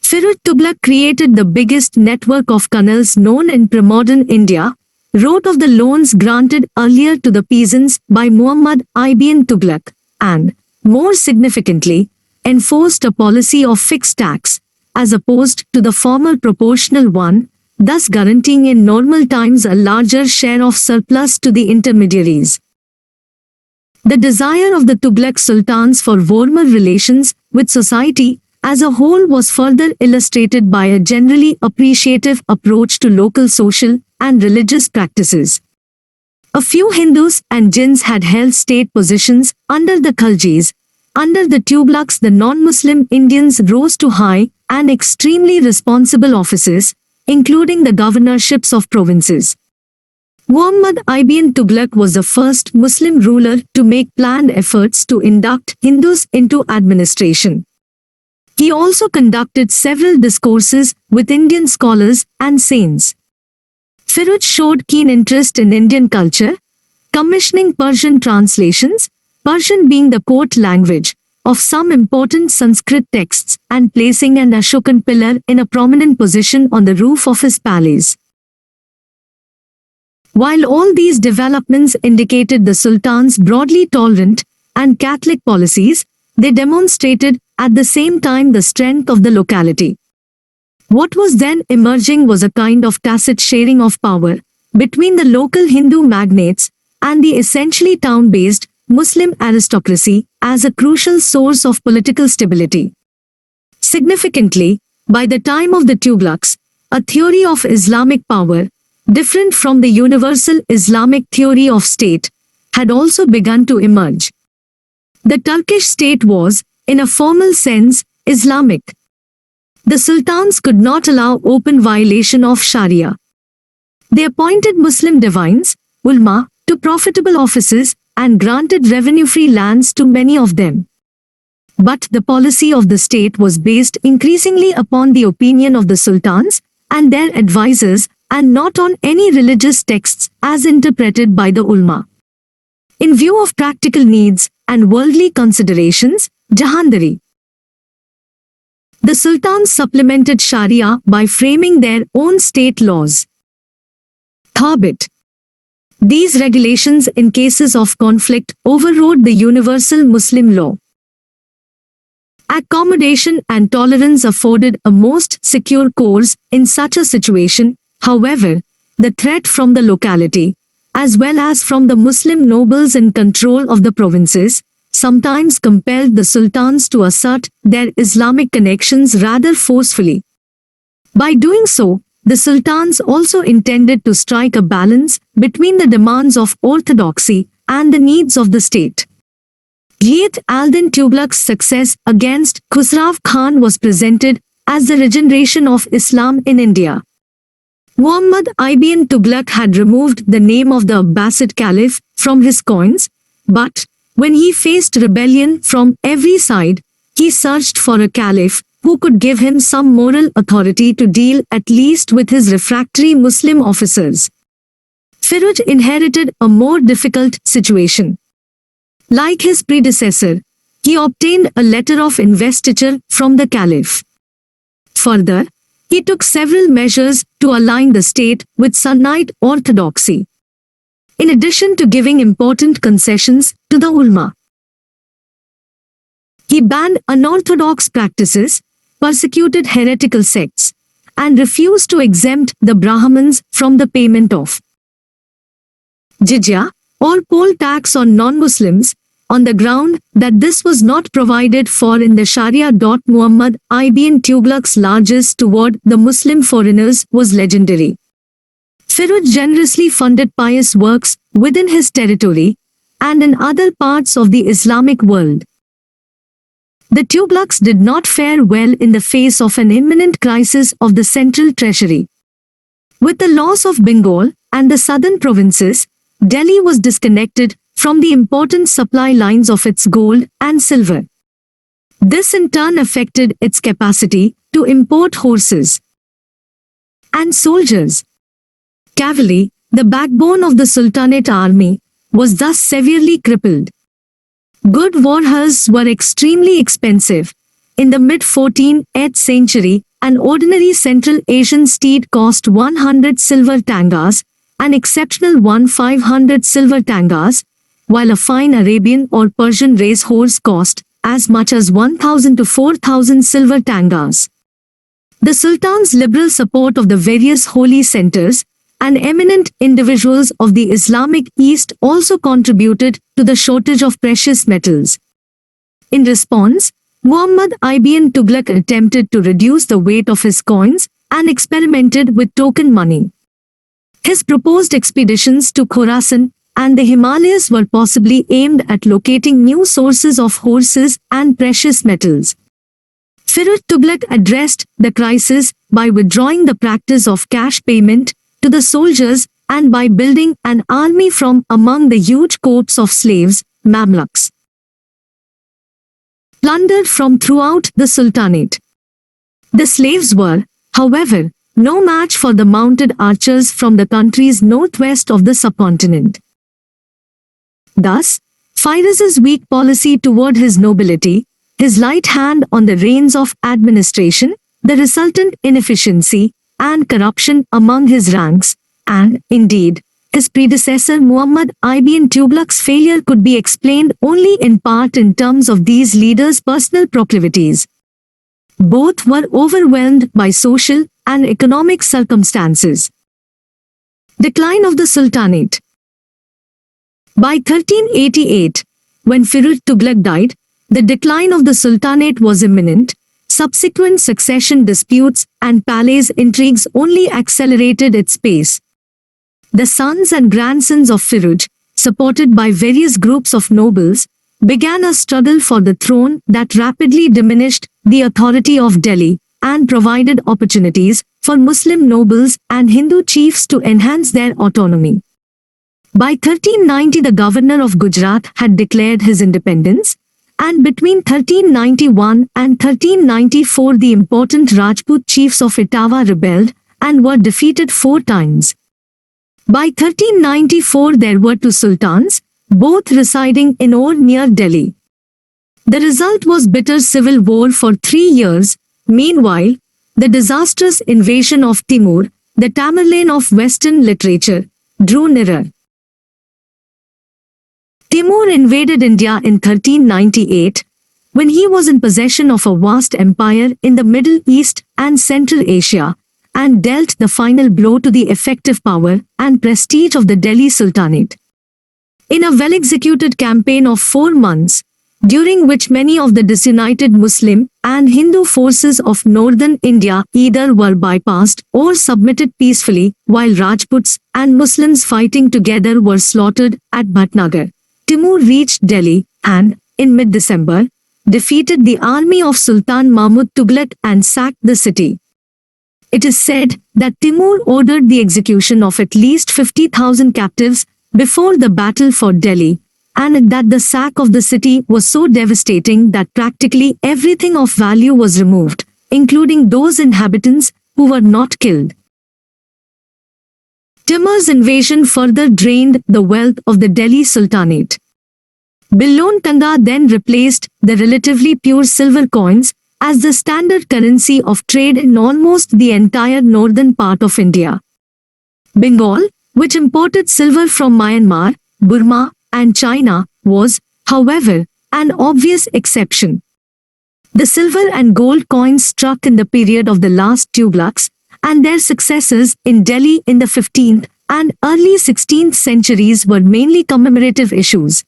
Firuz Tughlaq created the biggest network of canals known in pre-modern India, wrote of the loans granted earlier to the peasants by Muhammad ibn Tughlaq, and, more significantly, enforced a policy of fixed tax, as opposed to the former proportional one, thus guaranteeing in normal times a larger share of surplus to the intermediaries. The desire of the Tughlaq sultans for warmer relations with society as a whole was further illustrated by a generally appreciative approach to local social and religious practices. A few Hindus and Jinns had held state positions under the Khaljis. Under the Tughlaqs, the non-Muslim Indians rose to high and extremely responsible offices, including the governorships of provinces. Muhammad ibn Tughlaq was the first Muslim ruler to make planned efforts to induct Hindus into administration. He also conducted several discourses with Indian scholars and saints. Firuz showed keen interest in Indian culture, commissioning Persian translations, Persian being the court language, of some important Sanskrit texts and placing an Ashokan pillar in a prominent position on the roof of his palace. While all these developments indicated the Sultan's broadly tolerant and Catholic policies, they demonstrated at the same time the strength of the locality. What was then emerging was a kind of tacit sharing of power between the local Hindu magnates and the essentially town-based Muslim aristocracy as a crucial source of political stability. Significantly, by the time of the Tughlaqs, a theory of Islamic power, different from the universal Islamic theory of state, had also begun to emerge. The Turkish state was, in a formal sense, Islamic. The sultans could not allow open violation of Sharia. They appointed Muslim divines, ulma, to profitable offices and granted revenue-free lands to many of them. But the policy of the state was based increasingly upon the opinion of the sultans and their advisors and not on any religious texts as interpreted by the ulma. In view of practical needs and worldly considerations, Jahandari. The sultans supplemented Sharia by framing their own state laws. Thabit. These regulations in cases of conflict overrode the universal Muslim law. Accommodation and tolerance afforded a most secure course in such a situation. However, the threat from the locality, as well as from the Muslim nobles in control of the provinces, sometimes compelled the sultans to assert their Islamic connections rather forcefully. By doing so, the sultans also intended to strike a balance between the demands of orthodoxy and the needs of the state. Ghiyat al-Din Tughlaq's success against Khusrav Khan was presented as the regeneration of Islam in India. Muhammad ibn Tughlaq had removed the name of the Abbasid Caliph from his coins, but when he faced rebellion from every side, he searched for a caliph who could give him some moral authority to deal at least with his refractory Muslim officers. Firuz inherited a more difficult situation. Like his predecessor, he obtained a letter of investiture from the caliph. Further, he took several measures to align the state with Sunnite orthodoxy, in addition to giving important concessions to the ulma. He banned unorthodox practices, persecuted heretical sects, and refused to exempt the Brahmins from the payment of jizya, or poll tax on non-Muslims, on the ground that this was not provided for in the Sharia. Muhammad ibn Tughlaq's largesse toward the Muslim foreigners was legendary. Firuz generously funded pious works within his territory and in other parts of the Islamic world. The Tughlaqs did not fare well in the face of an imminent crisis of the central treasury. With the loss of Bengal and the southern provinces, Delhi was disconnected from the important supply lines of its gold and silver. This in turn affected its capacity to import horses and soldiers. Cavalry, the backbone of the Sultanate army, was thus severely crippled. Good war horses were extremely expensive. In the mid-14th century, an ordinary Central Asian steed cost 100 silver tangas, an exceptional one 500 silver tangas, while a fine Arabian or Persian racehorse cost as much as 1,000 to 4,000 silver tangas. The Sultan's liberal support of the various holy centers and eminent individuals of the Islamic East also contributed to the shortage of precious metals. In response, Muhammad ibn Tughlaq attempted to reduce the weight of his coins and experimented with token money. His proposed expeditions to Khorasan and the Himalayas were possibly aimed at locating new sources of horses and precious metals. Firuz Tughlaq addressed the crisis by withdrawing the practice of cash payment to the soldiers and by building an army from among the huge corps of slaves, Mamluks, plundered from throughout the Sultanate. The slaves were, however, no match for the mounted archers from the countries northwest of the subcontinent. Thus, Firuz's weak policy toward his nobility, his light hand on the reins of administration, the resultant inefficiency and corruption among his ranks, and, indeed, his predecessor Muhammad ibn Tughlaq's failure could be explained only in part in terms of these leaders' personal proclivities. Both were overwhelmed by social and economic circumstances. Decline of the Sultanate. By 1388, when Firuz Tughlaq died, the decline of the Sultanate was imminent. Subsequent succession disputes and palace intrigues only accelerated its pace. The sons and grandsons of Firuz, supported by various groups of nobles, began a struggle for the throne that rapidly diminished the authority of Delhi and provided opportunities for Muslim nobles and Hindu chiefs to enhance their autonomy. By 1390, the governor of Gujarat had declared his independence, and between 1391 and 1394 the important Rajput chiefs of Etawah rebelled and were defeated 4 times. By 1394 there were 2 sultans, both residing in or near Delhi. The result was bitter civil war for 3 years. Meanwhile, the disastrous invasion of Timur, the Tamerlane of Western literature, drew nearer. Timur invaded India in 1398, when he was in possession of a vast empire in the Middle East and Central Asia, and dealt the final blow to the effective power and prestige of the Delhi Sultanate. In a well-executed campaign of 4 months, during which many of the disunited Muslim and Hindu forces of northern India either were bypassed or submitted peacefully, while Rajputs and Muslims fighting together were slaughtered at Bhatnagar, Timur reached Delhi and, in mid-December, defeated the army of Sultan Mahmud Tughlaq and sacked the city. It is said that Timur ordered the execution of at least 50,000 captives before the battle for Delhi, and that the sack of the city was so devastating that practically everything of value was removed, including those inhabitants who were not killed. Timur's invasion further drained the wealth of the Delhi Sultanate. Billon Tanga then replaced the relatively pure silver coins as the standard currency of trade in almost the entire northern part of India. Bengal, which imported silver from Myanmar, Burma, and China, was, however, an obvious exception. The silver and gold coins struck in the period of the last Tughlaqs and their successors in Delhi in the 15th and early 16th centuries were mainly commemorative issues.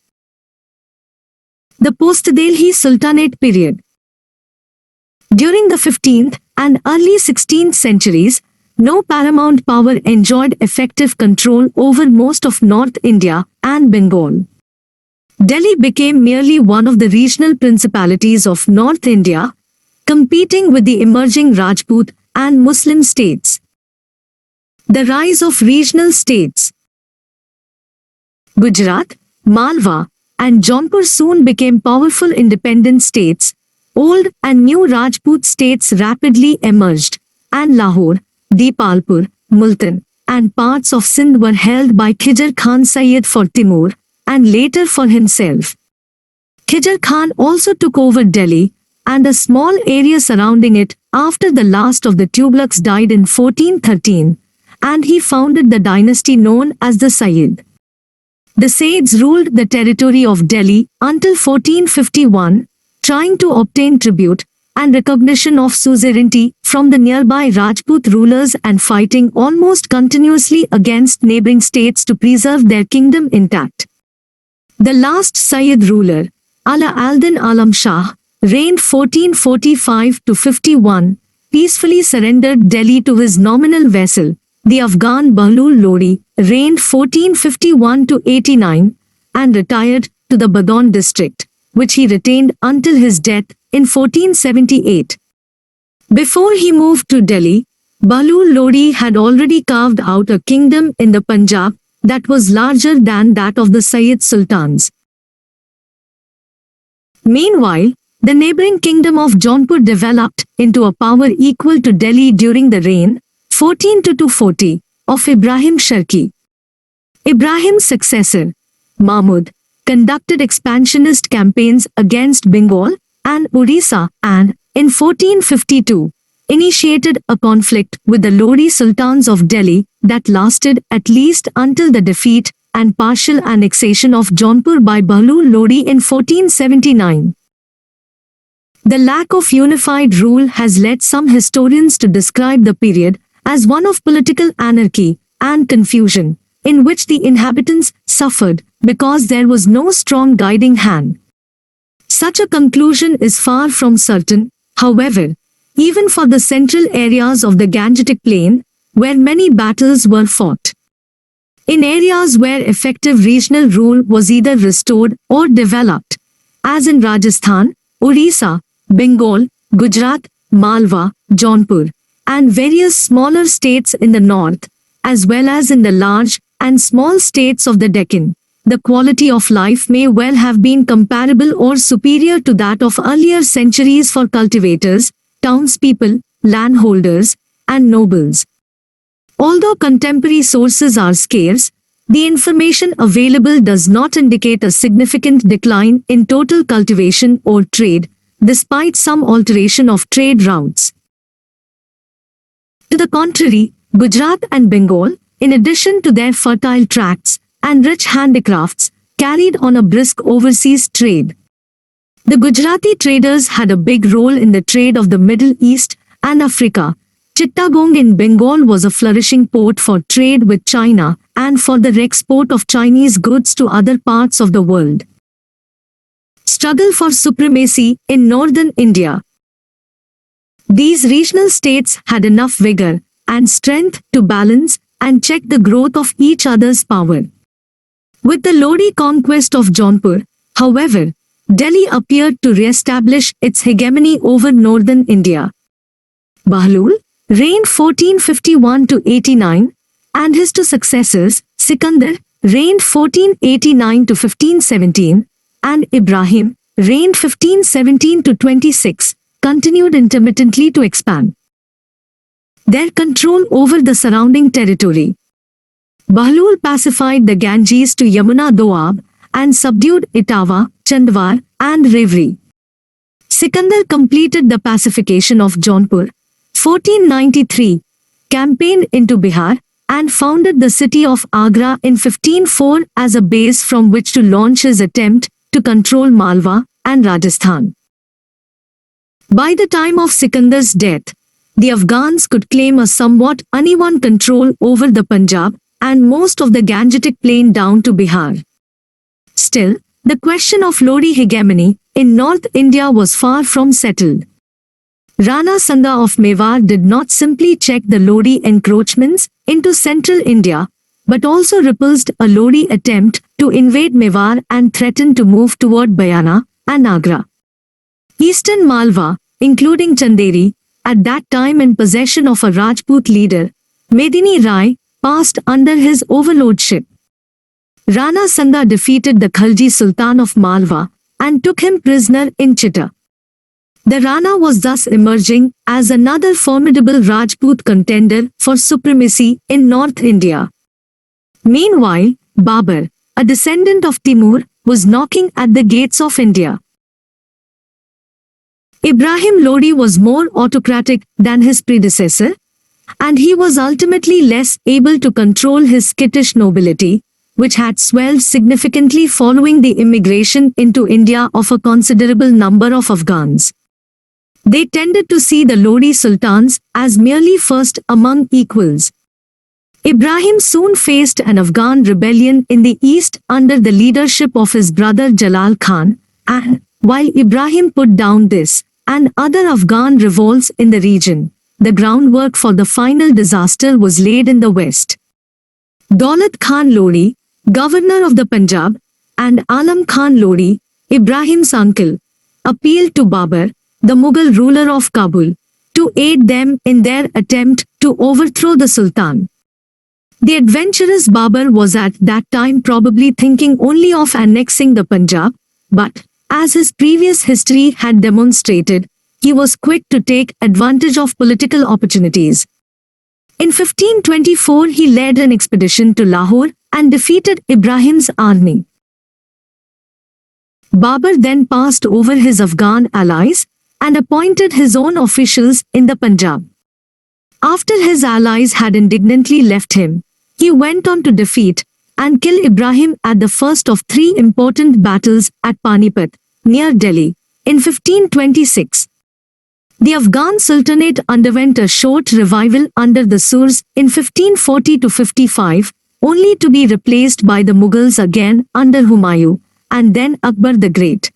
The post-Delhi Sultanate period. During the 15th and early 16th centuries, no paramount power enjoyed effective control over most of North India and Bengal. Delhi became merely one of the regional principalities of North India, competing with the emerging Rajput and Muslim states. The rise of regional states. Gujarat, Malwa, and Jaunpur soon became powerful independent states. Old and new Rajput states rapidly emerged, and Lahore, Dipalpur, Multan, and parts of Sindh were held by Khizr Khan Sayyid for Timur, and later for himself. Khizr Khan also took over Delhi, and a small area surrounding it after the last of the Tughlaqs died in 1413, and he founded the dynasty known as the Sayyid. The Sayyids ruled the territory of Delhi until 1451, trying to obtain tribute and recognition of suzerainty from the nearby Rajput rulers and fighting almost continuously against neighboring states to preserve their kingdom intact. The last Sayyid ruler, Ala al-Din Alam Shah, reigned 1445 to 51, peacefully surrendered Delhi to his nominal vassal, the Afghan Bahlul Lodi, reigned 1451 to 89, and retired to the Badon district, which he retained until his death in 1478. Before he moved to Delhi, Bahlul Lodi had already carved out a kingdom in the Punjab that was larger than that of the Sayyid Sultans. Meanwhile, the neighboring kingdom of Jaunpur developed into a power equal to Delhi during the reign, 14-240, of Ibrahim Sharki. Ibrahim's successor, Mahmud, conducted expansionist campaigns against Bengal and Orissa and, in 1452, initiated a conflict with the Lodi Sultans of Delhi that lasted at least until the defeat and partial annexation of Jaunpur by Bahlul Lodi in 1479. The lack of unified rule has led some historians to describe the period as one of political anarchy and confusion, in which the inhabitants suffered because there was no strong guiding hand. Such a conclusion is far from certain, however, even for the central areas of the Gangetic Plain, where many battles were fought. In areas where effective regional rule was either restored or developed, as in Rajasthan, Orissa, Bengal, Gujarat, Malwa, Jaunpur, and various smaller states in the north, as well as in the large and small states of the Deccan, the quality of life may well have been comparable or superior to that of earlier centuries for cultivators, townspeople, landholders, and nobles. Although contemporary sources are scarce, the information available does not indicate a significant decline in total cultivation or trade, despite some alteration of trade routes. To the contrary, Gujarat and Bengal, in addition to their fertile tracts and rich handicrafts, carried on a brisk overseas trade. The Gujarati traders had a big role in the trade of the Middle East and Africa. Chittagong in Bengal was a flourishing port for trade with China and for the export of Chinese goods to other parts of the world. Struggle for supremacy in northern India. These regional states had enough vigor and strength to balance and check the growth of each other's power. With the Lodi conquest of Jaunpur, however, Delhi appeared to re-establish its hegemony over northern India. Bahlul reigned 1451–89, and his two successors, Sikandar, reigned 1489–1517, and Ibrahim, reigned 1517–26, continued intermittently to expand their control over the surrounding territory. Bahlul pacified the Ganges to Yamuna Doab and subdued Etawah, Chandwar, and Revri. Sikandar completed the pacification of Jaunpur, 1493, campaigned into Bihar, and founded the city of Agra in 1504 as a base from which to launch his attempt to control Malwa and Rajasthan. By the time of Sikandar's death, the Afghans could claim a somewhat uneven control over the Punjab and most of the Gangetic Plain down to Bihar. Still, the question of Lodi hegemony in North India was far from settled. Rana Sanga of Mewar did not simply check the Lodi encroachments into central India, but also repulsed a Lodi attempt to invade Mewar and threatened to move toward Bayana and Agra. Eastern Malwa, including Chanderi, at that time in possession of a Rajput leader, Medini Rai, passed under his overlordship. Rana Sanga defeated the Khalji Sultan of Malwa and took him prisoner in Chitta. The Rana was thus emerging as another formidable Rajput contender for supremacy in North India. Meanwhile, Babur, a descendant of Timur, was knocking at the gates of India. Ibrahim Lodi was more autocratic than his predecessor, and he was ultimately less able to control his skittish nobility, which had swelled significantly following the immigration into India of a considerable number of Afghans. They tended to see the Lodi sultans as merely first among equals. Ibrahim soon faced an Afghan rebellion in the east under the leadership of his brother Jalal Khan, and, while Ibrahim put down this and other Afghan revolts in the region, the groundwork for the final disaster was laid in the west. Daulat Khan Lodi, governor of the Punjab, and Alam Khan Lodi, Ibrahim's uncle, appealed to Babur, the Mughal ruler of Kabul, to aid them in their attempt to overthrow the Sultan. The adventurous Babur was at that time probably thinking only of annexing the Punjab, but, as his previous history had demonstrated, he was quick to take advantage of political opportunities. In 1524 he led an expedition to Lahore and defeated Ibrahim's army. Babur then passed over his Afghan allies and appointed his own officials in the Punjab. After his allies had indignantly left him, he went on to defeat and kill Ibrahim at the first of three important battles at Panipat, near Delhi, in 1526. The Afghan Sultanate underwent a short revival under the Surs in 1540–55, only to be replaced by the Mughals again under Humayun, and then Akbar the Great.